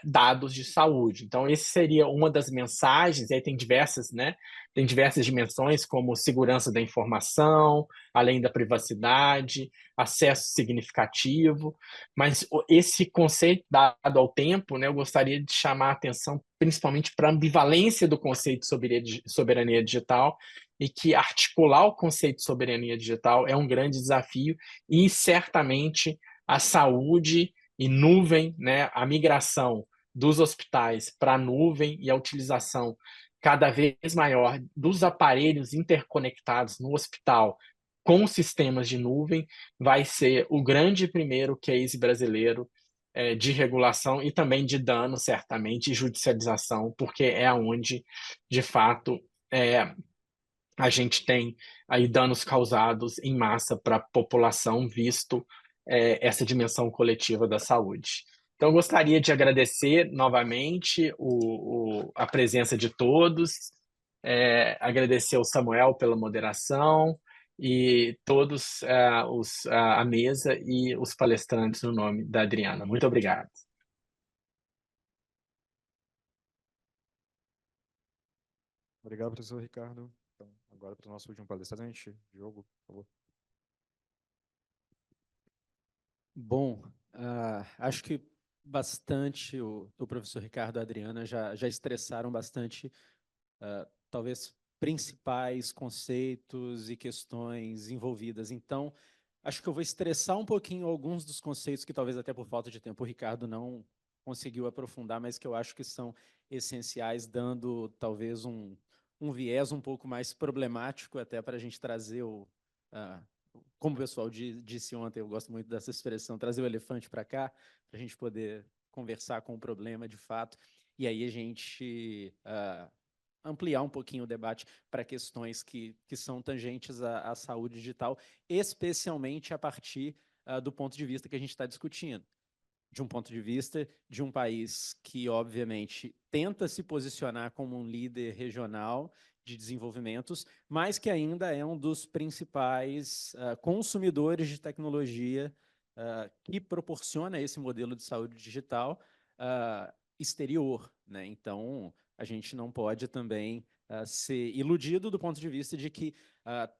dados de saúde. Então, esse seria uma das mensagens, aí tem diversas, né? Tem diversas dimensões, como segurança da informação, além da privacidade, acesso significativo, mas esse conceito dado ao tempo, né, eu gostaria de chamar a atenção principalmente para a ambivalência do conceito de soberania digital, e que articular o conceito de soberania digital é um grande desafio, e certamente a saúde e nuvem, né, a migração dos hospitais para a nuvem e a utilização cada vez maior dos aparelhos interconectados no hospital com sistemas de nuvem vai ser o grande primeiro case brasileiro de regulação e também de dano, certamente, e judicialização, porque é onde, de fato, a gente tem aí danos causados em massa para a população, visto essa dimensão coletiva da saúde. Então, eu gostaria de agradecer novamente a presença de todos, agradecer ao Samuel pela moderação e todos a mesa e os palestrantes no nome da Adriana. Muito obrigado. Obrigado, professor Ricardo. Então, agora para o nosso último palestrante, Diogo, por favor. Bom, acho que bastante o professor Ricardo e a Adriana já estressaram bastante, talvez, principais conceitos e questões envolvidas. Então, acho que eu vou estressar um pouquinho alguns dos conceitos que talvez até por falta de tempo o Ricardo não conseguiu aprofundar, mas que eu acho que são essenciais, dando talvez um viés um pouco mais problemático até para a gente trazer como o pessoal disse ontem, eu gosto muito dessa expressão, trazer o elefante para cá, para a gente poder conversar com o problema de fato, e aí a gente ampliar um pouquinho o debate para questões que são tangentes à saúde digital, especialmente a partir do ponto de vista que a gente está discutindo. De um ponto de vista de um país que, obviamente, tenta se posicionar como um líder regional de desenvolvimentos, mas que ainda é um dos principais consumidores de tecnologia que proporciona esse modelo de saúde digital exterior, né? Então, a gente não pode também ser iludido do ponto de vista de que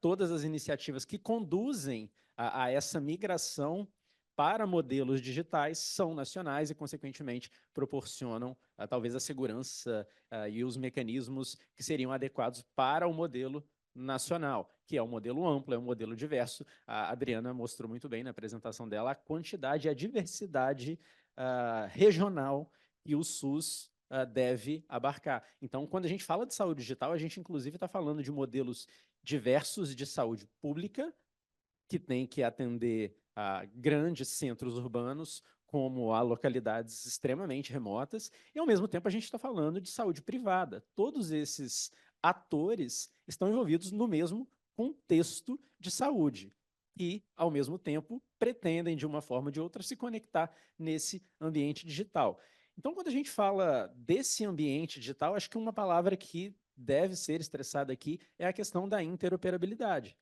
todas as iniciativas que conduzem a essa migração para modelos digitais são nacionais e, consequentemente, proporcionam talvez a segurança e os mecanismos que seriam adequados para o modelo nacional, que é um modelo amplo, é um modelo diverso. A Adriana mostrou muito bem na apresentação dela a quantidade e a diversidade regional que o SUS deve abarcar. Então, quando a gente fala de saúde digital, a gente, inclusive, está falando de modelos diversos de saúde pública, que tem que atender a grandes centros urbanos, como a localidades extremamente remotas, e, ao mesmo tempo, a gente está falando de saúde privada. Todos esses atores estão envolvidos no mesmo contexto de saúde e, ao mesmo tempo, pretendem, de uma forma ou de outra, se conectar nesse ambiente digital. Então, quando a gente fala desse ambiente digital, acho que uma palavra que deve ser estressada aqui é a questão da interoperabilidade.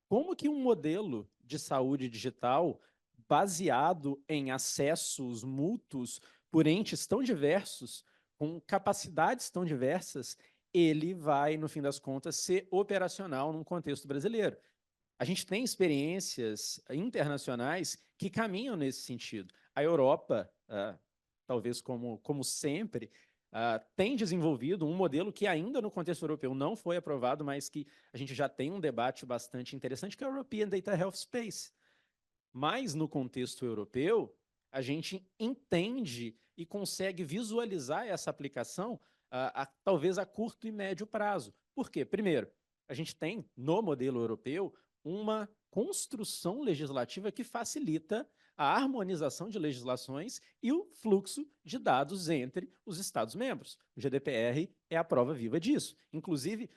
Como que um modelo de saúde digital baseado em acessos mútuos por entes tão diversos, com capacidades tão diversas, ele vai, no fim das contas, ser operacional num contexto brasileiro. A gente tem experiências internacionais que caminham nesse sentido. A Europa, talvez como sempre, tem desenvolvido um modelo que ainda no contexto europeu não foi aprovado, mas que a gente já tem um debate bastante interessante, que é o European Data Health Space. Mas no contexto europeu, a gente entende e consegue visualizar essa aplicação talvez a curto e médio prazo. Por quê? Primeiro, a gente tem no modelo europeu uma construção legislativa que facilita a harmonização de legislações e o fluxo de dados entre os Estados-membros. O GDPR é a prova viva disso. Inclusive,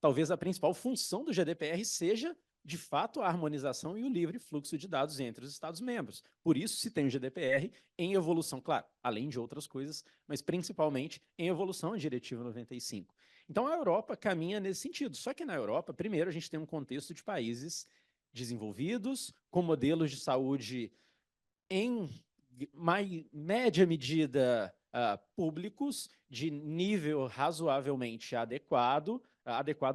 talvez a principal função do GDPR seja, de fato, a harmonização e o livre fluxo de dados entre os Estados-membros. Por isso se tem o GDPR em evolução, claro, além de outras coisas, mas principalmente em evolução à Diretiva 95. Então a Europa caminha nesse sentido. Só que na Europa, primeiro, a gente tem um contexto de países desenvolvidos, com modelos de saúde em média medida públicos, de nível razoavelmente adequado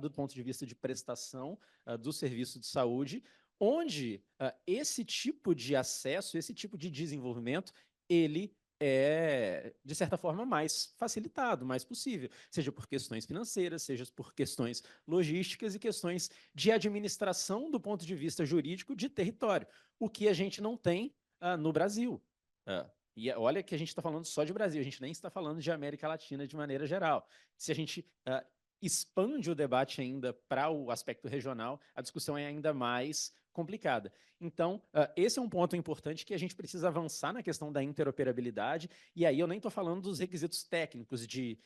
do ponto de vista de prestação do serviço de saúde, onde esse tipo de acesso, esse tipo de desenvolvimento, ele é, de certa forma, mais facilitado, mais possível, seja por questões financeiras, seja por questões logísticas e questões de administração do ponto de vista jurídico de território, o que a gente não tem no Brasil. E olha que a gente está falando só de Brasil, a gente nem está falando de América Latina de maneira geral. Se a gente expande o debate ainda para o aspecto regional, a discussão é ainda mais complicada. Então, esse é um ponto importante que a gente precisa avançar na questão da interoperabilidade, e aí eu nem estou falando dos requisitos técnicos de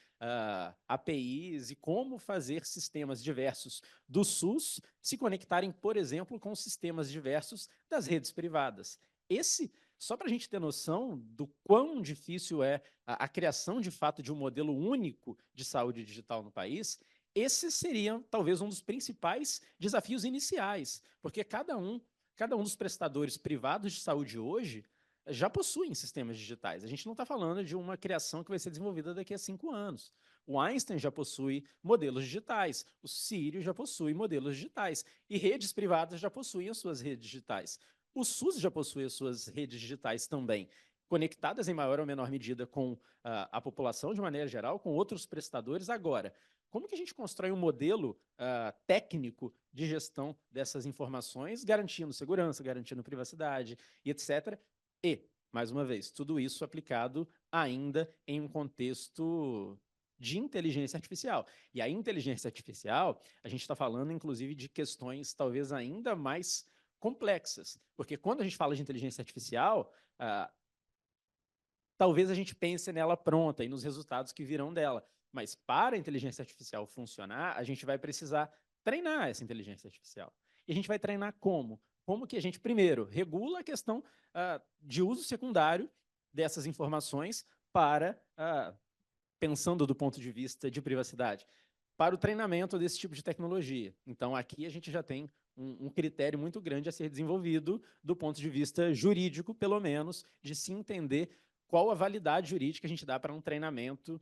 APIs e como fazer sistemas diversos do SUS se conectarem, por exemplo, com sistemas diversos das redes privadas. Só para a gente ter noção do quão difícil é a criação, de fato, de um modelo único de saúde digital no país, esse seria talvez um dos principais desafios iniciais, porque cada um dos prestadores privados de saúde hoje já possuem sistemas digitais. A gente não está falando de uma criação que vai ser desenvolvida daqui a 5 anos. O Einstein já possui modelos digitais, o Sírio já possui modelos digitais, e redes privadas já possuem as suas redes digitais. O SUS já possui as suas redes digitais também, conectadas em maior ou menor medida com a população de maneira geral, com outros prestadores. Agora, como que a gente constrói um modelo técnico de gestão dessas informações, garantindo segurança, garantindo privacidade e etc. E, mais uma vez, tudo isso aplicado ainda em um contexto de inteligência artificial. E a inteligência artificial, a gente está falando, inclusive, de questões talvez ainda mais complexas, porque quando a gente fala de inteligência artificial, talvez a gente pense nela pronta e nos resultados que virão dela, mas para a inteligência artificial funcionar, a gente vai precisar treinar essa inteligência artificial. E a gente vai treinar como? Como que a gente, primeiro, regula a questão de uso secundário dessas informações para, pensando do ponto de vista de privacidade, para o treinamento desse tipo de tecnologia. Então, aqui a gente já tem um critério muito grande a ser desenvolvido do ponto de vista jurídico, pelo menos, de se entender qual a validade jurídica a gente dá para um treinamento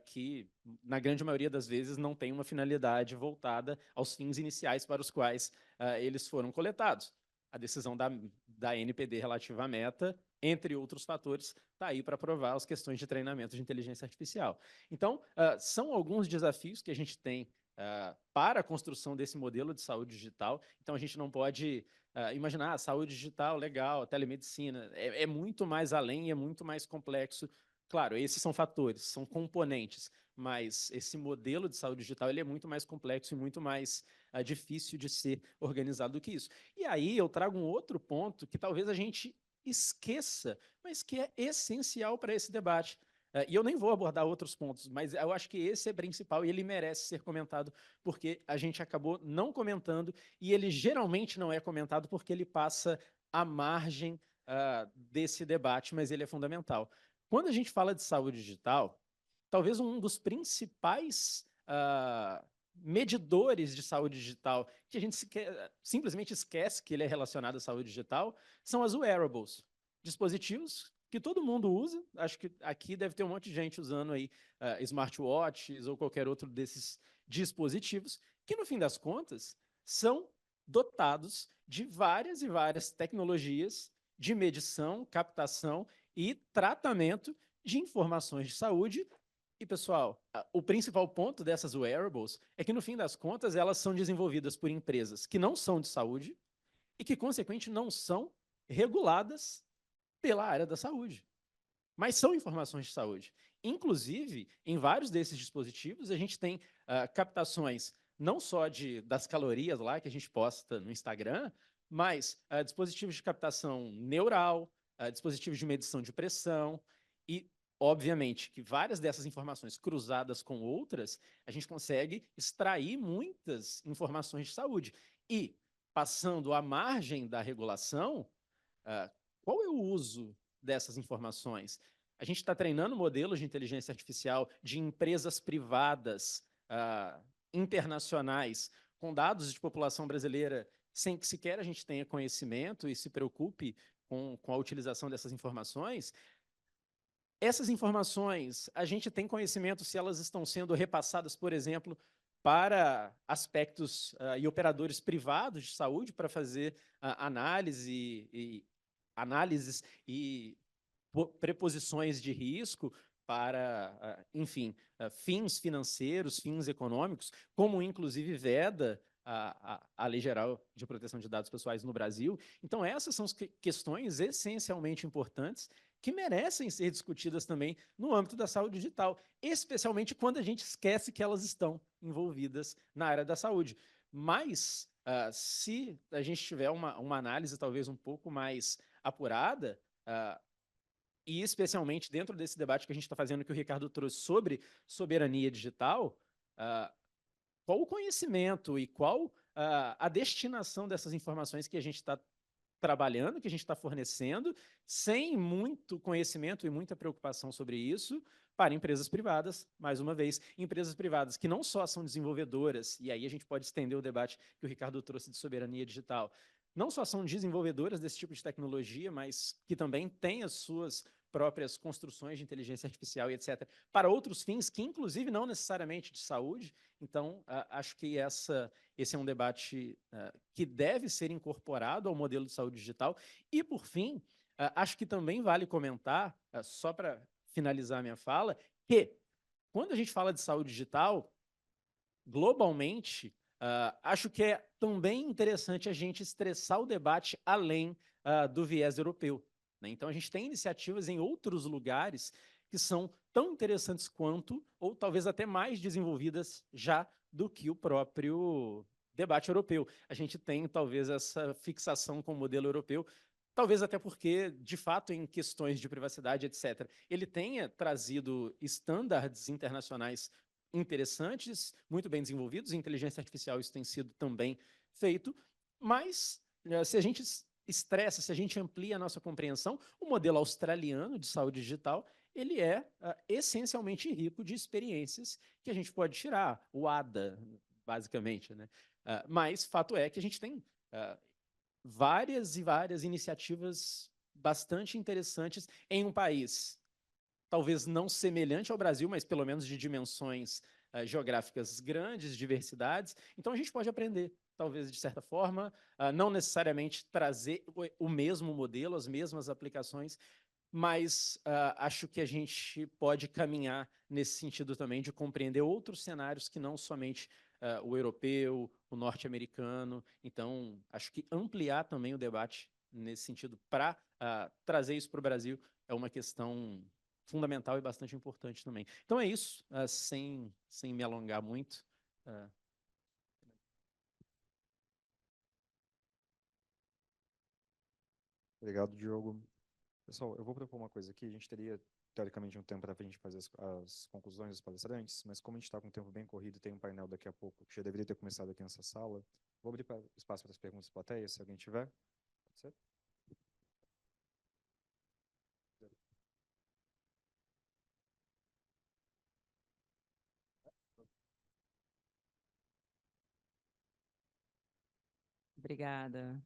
que, na grande maioria das vezes, não tem uma finalidade voltada aos fins iniciais para os quais eles foram coletados. A decisão da NPD relativa à meta, entre outros fatores, está aí para provar as questões de treinamento de inteligência artificial. Então, são alguns desafios que a gente tem para a construção desse modelo de saúde digital. Então, a gente não pode imaginar saúde digital, legal, telemedicina. É muito mais além e é muito mais complexo. Claro, esses são fatores, são componentes, mas esse modelo de saúde digital ele é muito mais complexo e muito mais difícil de ser organizado do que isso. E aí eu trago um outro ponto que talvez a gente esqueça, mas que é essencial para esse debate. E eu nem vou abordar outros pontos, mas eu acho que esse é principal e ele merece ser comentado porque a gente acabou não comentando e ele geralmente não é comentado porque ele passa à margem desse debate, mas ele é fundamental. Quando a gente fala de saúde digital, talvez um dos principais medidores de saúde digital que a gente simplesmente esquece que ele é relacionado à saúde digital são as wearables, dispositivos que todo mundo usa. Acho que aqui deve ter um monte de gente usando aí smartwatches ou qualquer outro desses dispositivos, que no fim das contas são dotados de várias e várias tecnologias de medição, captação e tratamento de informações de saúde. E, pessoal, o principal ponto dessas wearables é que, no fim das contas, elas são desenvolvidas por empresas que não são de saúde e que, consequentemente, não são reguladas pela área da saúde, mas são informações de saúde. Inclusive, em vários desses dispositivos, a gente tem captações não só das calorias lá que a gente posta no Instagram, mas dispositivos de captação neural, dispositivos de medição de pressão e, obviamente, que várias dessas informações cruzadas com outras, a gente consegue extrair muitas informações de saúde. E, passando à margem da regulação, qual é o uso dessas informações? A gente está treinando modelos de inteligência artificial de empresas privadas internacionais com dados de população brasileira sem que sequer a gente tenha conhecimento e se preocupe com a utilização dessas informações. Essas informações, a gente tem conhecimento se elas estão sendo repassadas, por exemplo, para aspectos e operadores privados de saúde para fazer análises e preposições de risco para, enfim, fins financeiros, fins econômicos, como inclusive veda a Lei Geral de Proteção de Dados Pessoais no Brasil. Então, essas são questões essencialmente importantes que merecem ser discutidas também no âmbito da saúde digital, especialmente quando a gente esquece que elas estão envolvidas na área da saúde. Mas, se a gente tiver uma análise talvez um pouco mais apurada, e especialmente dentro desse debate que a gente está fazendo, que o Ricardo trouxe sobre soberania digital, qual o conhecimento e qual a destinação dessas informações que a gente está trabalhando, que a gente está fornecendo, sem muito conhecimento e muita preocupação sobre isso, para empresas privadas, mais uma vez, empresas privadas que não só são desenvolvedoras, e aí a gente pode estender o debate que o Ricardo trouxe de soberania digital, não só são desenvolvedoras desse tipo de tecnologia, mas que também têm as suas próprias construções de inteligência artificial e etc., para outros fins, que inclusive não necessariamente de saúde. Então, acho que esse é um debate que deve ser incorporado ao modelo de saúde digital. E, por fim, acho que também vale comentar, só para finalizar a minha fala, que quando a gente fala de saúde digital, globalmente, acho que é também interessante a gente estressar o debate além do viés europeu, né? Então, a gente tem iniciativas em outros lugares que são tão interessantes quanto, ou talvez até mais desenvolvidas já do que o próprio debate europeu. A gente tem, talvez, essa fixação com o modelo europeu, talvez até porque, de fato, em questões de privacidade, etc., ele tenha trazido estándares internacionais interessantes, muito bem desenvolvidos, em inteligência artificial isso tem sido também feito, mas se a gente estressa, se a gente amplia a nossa compreensão, o modelo australiano de saúde digital, ele é essencialmente rico de experiências que a gente pode tirar, o ADA, basicamente, né? Mas fato é que a gente tem várias e várias iniciativas bastante interessantes em um país talvez não semelhante ao Brasil, mas pelo menos de dimensões geográficas grandes, diversidades. Então, a gente pode aprender, talvez, de certa forma, não necessariamente trazer o mesmo modelo, as mesmas aplicações, mas acho que a gente pode caminhar nesse sentido também de compreender outros cenários que não somente o europeu, o norte-americano. Então, acho que ampliar também o debate nesse sentido para trazer isso para o Brasil é uma questão fundamental e bastante importante também. Então é isso, sem me alongar muito. Obrigado, Diogo. Pessoal, eu vou propor uma coisa aqui. A gente teria, teoricamente, um tempo para a gente fazer as conclusões dos palestrantes, mas como a gente está com um tempo bem corrido, tem um painel daqui a pouco, que já deveria ter começado aqui nessa sala, vou abrir espaço para as perguntas da plateia, se alguém tiver. Pode ser? Obrigada.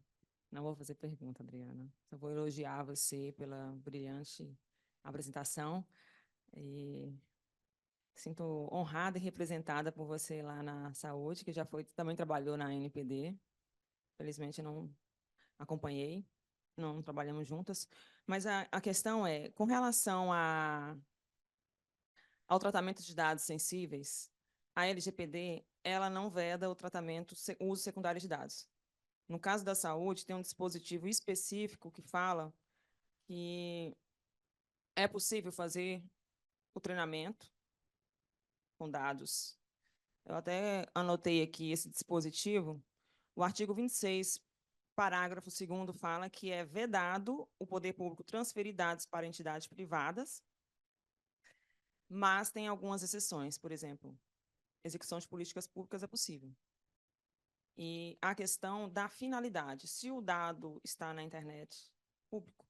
Não vou fazer pergunta, Adriana. Só vou elogiar você pela brilhante apresentação e sinto honrada e representada por você lá na saúde, que já foi, também trabalhou na NPD. Felizmente não acompanhei, não trabalhamos juntas. Mas a questão é, com relação ao tratamento de dados sensíveis, a LGPD, ela não veda o tratamento, o uso secundário de dados. No caso da saúde, tem um dispositivo específico que fala que é possível fazer o treinamento com dados. Eu até anotei aqui esse dispositivo. O artigo 26, parágrafo 2º, fala que é vedado o poder público transferir dados para entidades privadas, mas tem algumas exceções. Por exemplo, execução de políticas públicas é possível. E a questão da finalidade. Se o dado está na internet público,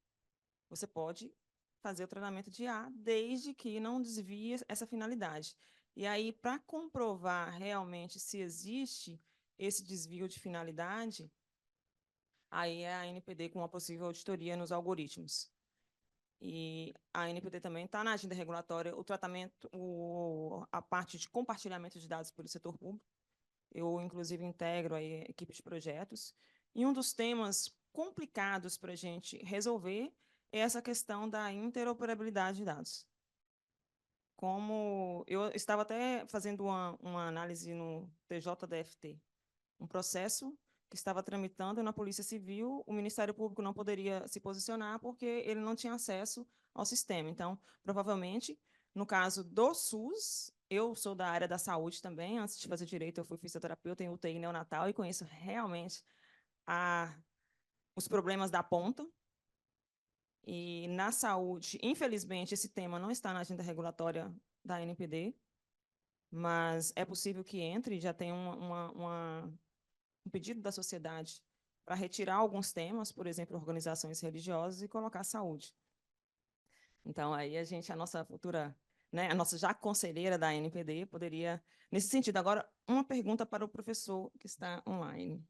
você pode fazer o treinamento de IA, desde que não desvie essa finalidade. E aí, para comprovar realmente se existe esse desvio de finalidade, aí é a NPD com uma possível auditoria nos algoritmos. E a NPD também está na agenda regulatória o tratamento, a parte de compartilhamento de dados pelo setor público. Eu, inclusive, integro a equipe de projetos. E um dos temas complicados para a gente resolver é essa questão da interoperabilidade de dados. Como eu estava até fazendo uma análise no TJDFT, um processo que estava tramitando na Polícia Civil, o Ministério Público não poderia se posicionar porque ele não tinha acesso ao sistema. Então, provavelmente, no caso do SUS, eu sou da área da saúde também, antes de fazer direito eu fui fisioterapeuta em UTI neonatal e conheço realmente os problemas da ponta. E na saúde, infelizmente, esse tema não está na agenda regulatória da NPD, mas é possível que entre, já tem um pedido da sociedade para retirar alguns temas, por exemplo, organizações religiosas, e colocar saúde. Então, aí a nossa futura, né, a nossa já conselheira da NPD poderia, nesse sentido. Agora, uma pergunta para o professor que está online.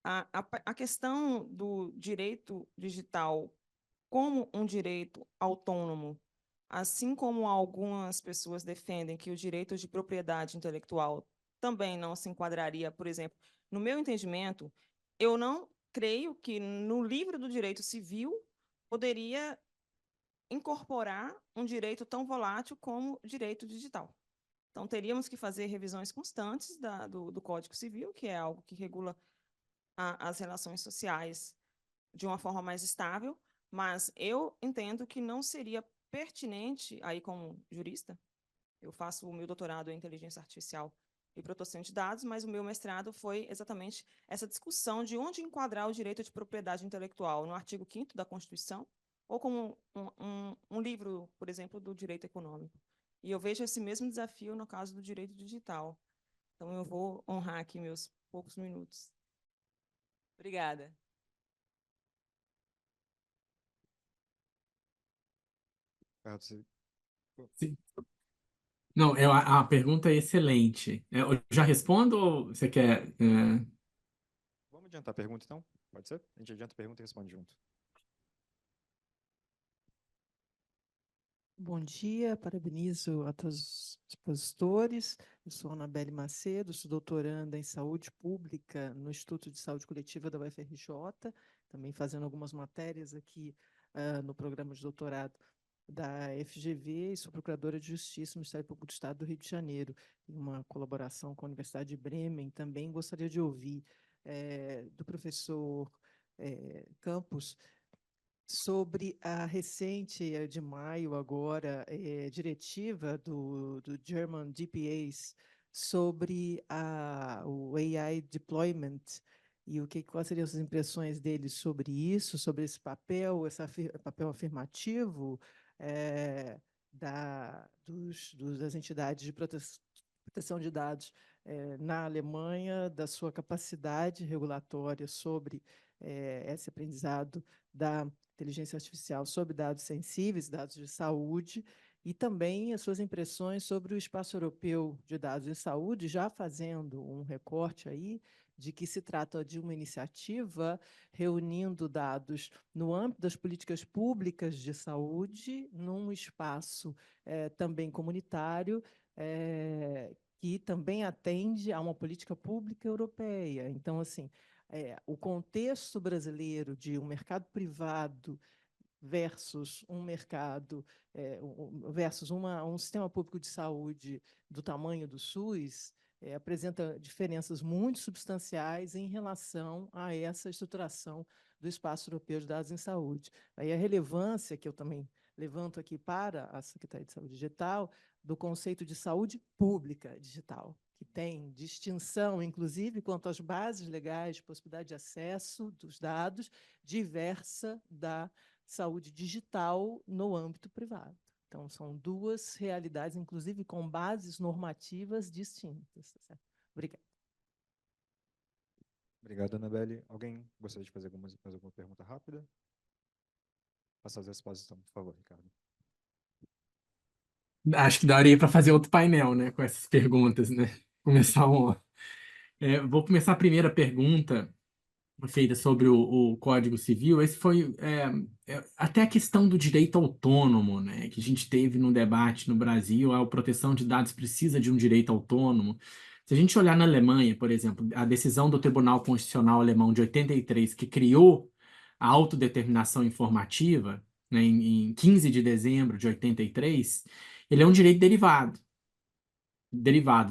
A questão do direito digital como um direito autônomo, assim como algumas pessoas defendem que o direito de propriedade intelectual também não se enquadraria, por exemplo, no meu entendimento, eu não creio que no livro do direito civil poderia incorporar um direito tão volátil como o direito digital. Então, teríamos que fazer revisões constantes do Código Civil, que é algo que regula as relações sociais de uma forma mais estável, mas eu entendo que não seria pertinente, aí como jurista, eu faço o meu doutorado em inteligência artificial e proteção de dados, mas o meu mestrado foi exatamente essa discussão de onde enquadrar o direito de propriedade intelectual, no artigo 5º da Constituição, ou como um livro, por exemplo, do direito econômico. E eu vejo esse mesmo desafio no caso do direito digital. Então, eu vou honrar aqui meus poucos minutos. Obrigada. Sim. Não, a pergunta é excelente. Eu já respondo ou você quer? Vamos adiantar a pergunta, então? Pode ser? A gente adianta a pergunta e responde junto. Bom dia, parabenizo a todos os expositores. Eu sou Anabelle Macedo, sou doutoranda em saúde pública no Instituto de Saúde Coletiva da UFRJ, também fazendo algumas matérias aqui no programa de doutorado da FGV, e sou procuradora de Justiça no Ministério Público do Estado do Rio de Janeiro, em uma colaboração com a Universidade de Bremen. Também gostaria de ouvir do professor Campos sobre a recente, de maio agora, diretiva do German DPAs sobre o AI deployment e quais seriam as impressões deles sobre isso, sobre esse papel, papel afirmativo das entidades de proteção de dados na Alemanha, da sua capacidade regulatória sobre esse aprendizado da inteligência artificial sobre dados sensíveis, dados de saúde, e também as suas impressões sobre o espaço europeu de dados em saúde, já fazendo um recorte aí, de que se trata de uma iniciativa reunindo dados no âmbito das políticas públicas de saúde, num espaço também comunitário, que também atende a uma política pública europeia. Então, assim, o contexto brasileiro de um mercado privado versus um mercado, versus um sistema público de saúde do tamanho do SUS, apresenta diferenças muito substanciais em relação a essa estruturação do espaço europeu de dados em saúde. Aí a relevância que eu também levanto aqui para a Secretaria de Saúde Digital do conceito de saúde pública digital, que tem distinção, inclusive, quanto às bases legais de possibilidade de acesso dos dados, diversa da saúde digital no âmbito privado. Então, são duas realidades, inclusive com bases normativas distintas. Tá certo? Obrigada. Obrigado, Anabelle. Alguém gostaria de fazer mais alguma pergunta rápida? Passar a exposição, por favor, Ricardo. Acho que daria para fazer outro painel, né, com essas perguntas, né? Começar vou começar a primeira pergunta feita sobre o Código Civil. Esse foi até a questão do direito autônomo, né, que a gente teve no debate no Brasil. A proteção de dados precisa de um direito autônomo. Se a gente olhar na Alemanha, por exemplo, a decisão do Tribunal Constitucional Alemão de 83, que criou a autodeterminação informativa, né, em 15 de dezembro de 83, ele é um direito derivado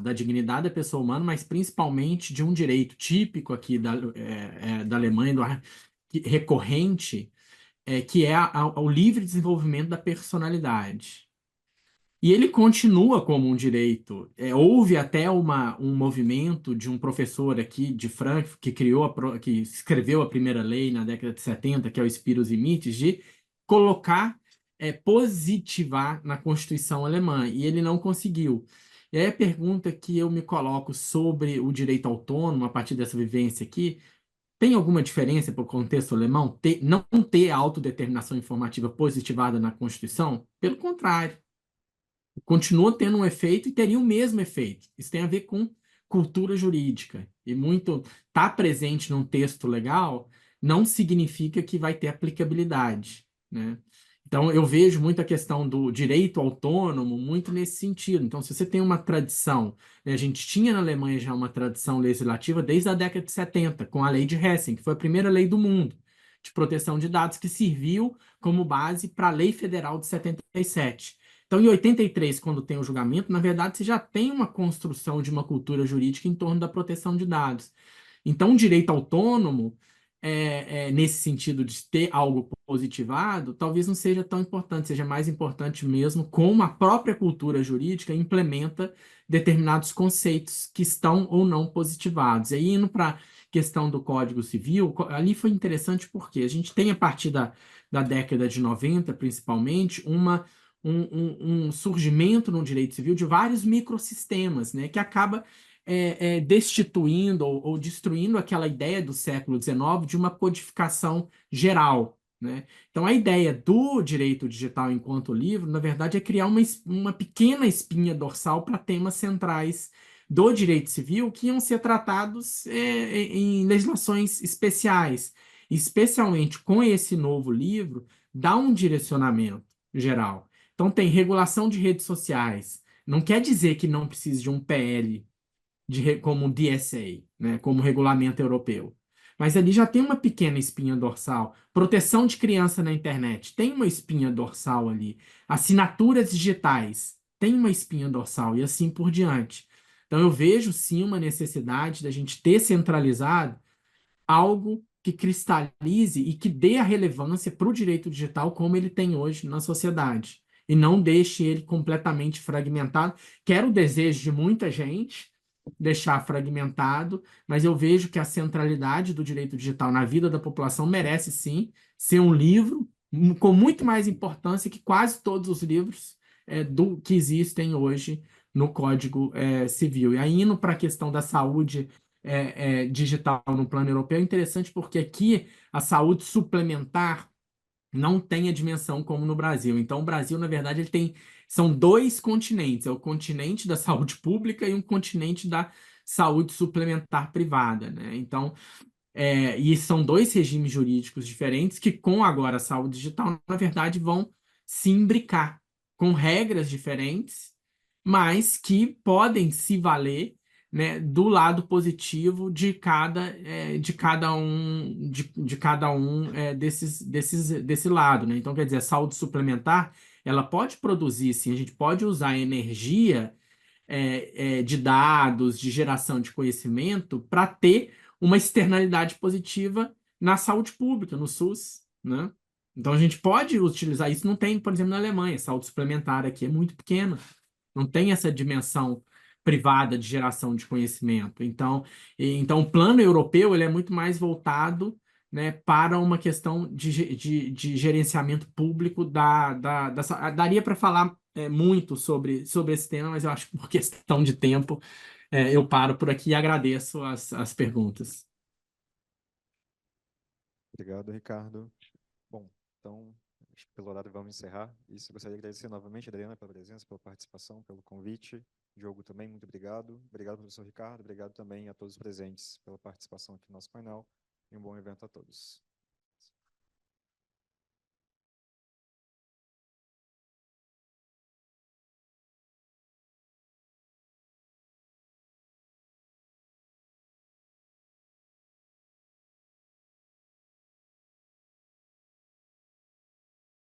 da dignidade da pessoa humana, mas principalmente de um direito típico aqui da Alemanha, recorrente, que é o livre desenvolvimento da personalidade. E ele continua como um direito. Houve até um movimento de um professor aqui de Frankfurt que escreveu a primeira lei na década de 70, que é o Spirus Limites, de colocar, positivar na Constituição alemã, e ele não conseguiu. E aí a pergunta que eu me coloco sobre o direito autônomo, a partir dessa vivência aqui, tem alguma diferença para o contexto alemão não ter a autodeterminação informativa positivada na Constituição? Pelo contrário, continua tendo um efeito e teria o mesmo efeito. Isso tem a ver com cultura jurídica. E muito estar presente num texto legal não significa que vai ter aplicabilidade, né? Então, eu vejo muito a questão do direito autônomo muito nesse sentido. Então, se você tem uma tradição, né, a gente tinha na Alemanha já uma tradição legislativa desde a década de 70, com a lei de Hessen, que foi a primeira lei do mundo de proteção de dados, que serviu como base para a lei federal de 77. Então, em 83, quando tem o julgamento, na verdade, você já tem uma construção de uma cultura jurídica em torno da proteção de dados. Então, o direito autônomo, nesse sentido de ter algo positivado, talvez não seja tão importante, seja mais importante mesmo como a própria cultura jurídica implementa determinados conceitos que estão ou não positivados. E aí, indo para a questão do Código Civil, ali foi interessante porque a gente tem, a partir da década de 90, principalmente, um surgimento no direito civil de vários microsistemas, né, que acaba destituindo ou destruindo aquela ideia do século XIX de uma codificação geral, né? Então, a ideia do direito digital enquanto livro, na verdade, é criar uma pequena espinha dorsal para temas centrais do direito civil que iam ser tratados em legislações especiais. Especialmente com esse novo livro, dá um direcionamento geral. Então, tem regulação de redes sociais. Não quer dizer que não precise de um PL como um DSA, né, como regulamento europeu. Mas ali já tem uma pequena espinha dorsal. Proteção de criança na internet, tem uma espinha dorsal ali. Assinaturas digitais, tem uma espinha dorsal, e assim por diante. Então, eu vejo, sim, uma necessidade da gente ter centralizado algo que cristalize e que dê a relevância para o direito digital como ele tem hoje na sociedade. E não deixe ele completamente fragmentado, que era o desejo de muita gente, deixar fragmentado, mas eu vejo que a centralidade do direito digital na vida da população merece, sim, ser um livro com muito mais importância que quase todos os livros que existem hoje no Código Civil. E aí, indo para a questão da saúde digital no plano europeu, é interessante porque aqui a saúde suplementar não tem a dimensão como no Brasil. Então, o Brasil, na verdade, são dois continentes. É o continente da saúde pública e um continente da saúde suplementar privada, né? Então, e são dois regimes jurídicos diferentes que, com agora a saúde digital, na verdade, vão se imbricar com regras diferentes, mas que podem se valer, né, do lado positivo de cada um desse lado, né? Então, quer dizer, a saúde suplementar, ela pode produzir, sim, a gente pode usar energia de dados, de geração de conhecimento, para ter uma externalidade positiva na saúde pública, no SUS, né? Então a gente pode utilizar isso, não tem, por exemplo, na Alemanha, a saúde suplementar aqui é muito pequena, não tem essa dimensão privada de geração de conhecimento. Então o plano europeu ele é muito mais voltado, né, para uma questão de gerenciamento público daria para falar muito sobre esse tema, mas eu acho que por questão de tempo eu paro por aqui e agradeço as perguntas. Obrigado, Ricardo. Bom, então, acho que pelo horário vamos encerrar. Isso, gostaria de agradecer novamente, Adriana, pela presença, pela participação, pelo convite. Diogo também, muito obrigado. Obrigado, professor Ricardo. Obrigado também a todos os presentes pela participação aqui no nosso painel. E um bom evento a todos.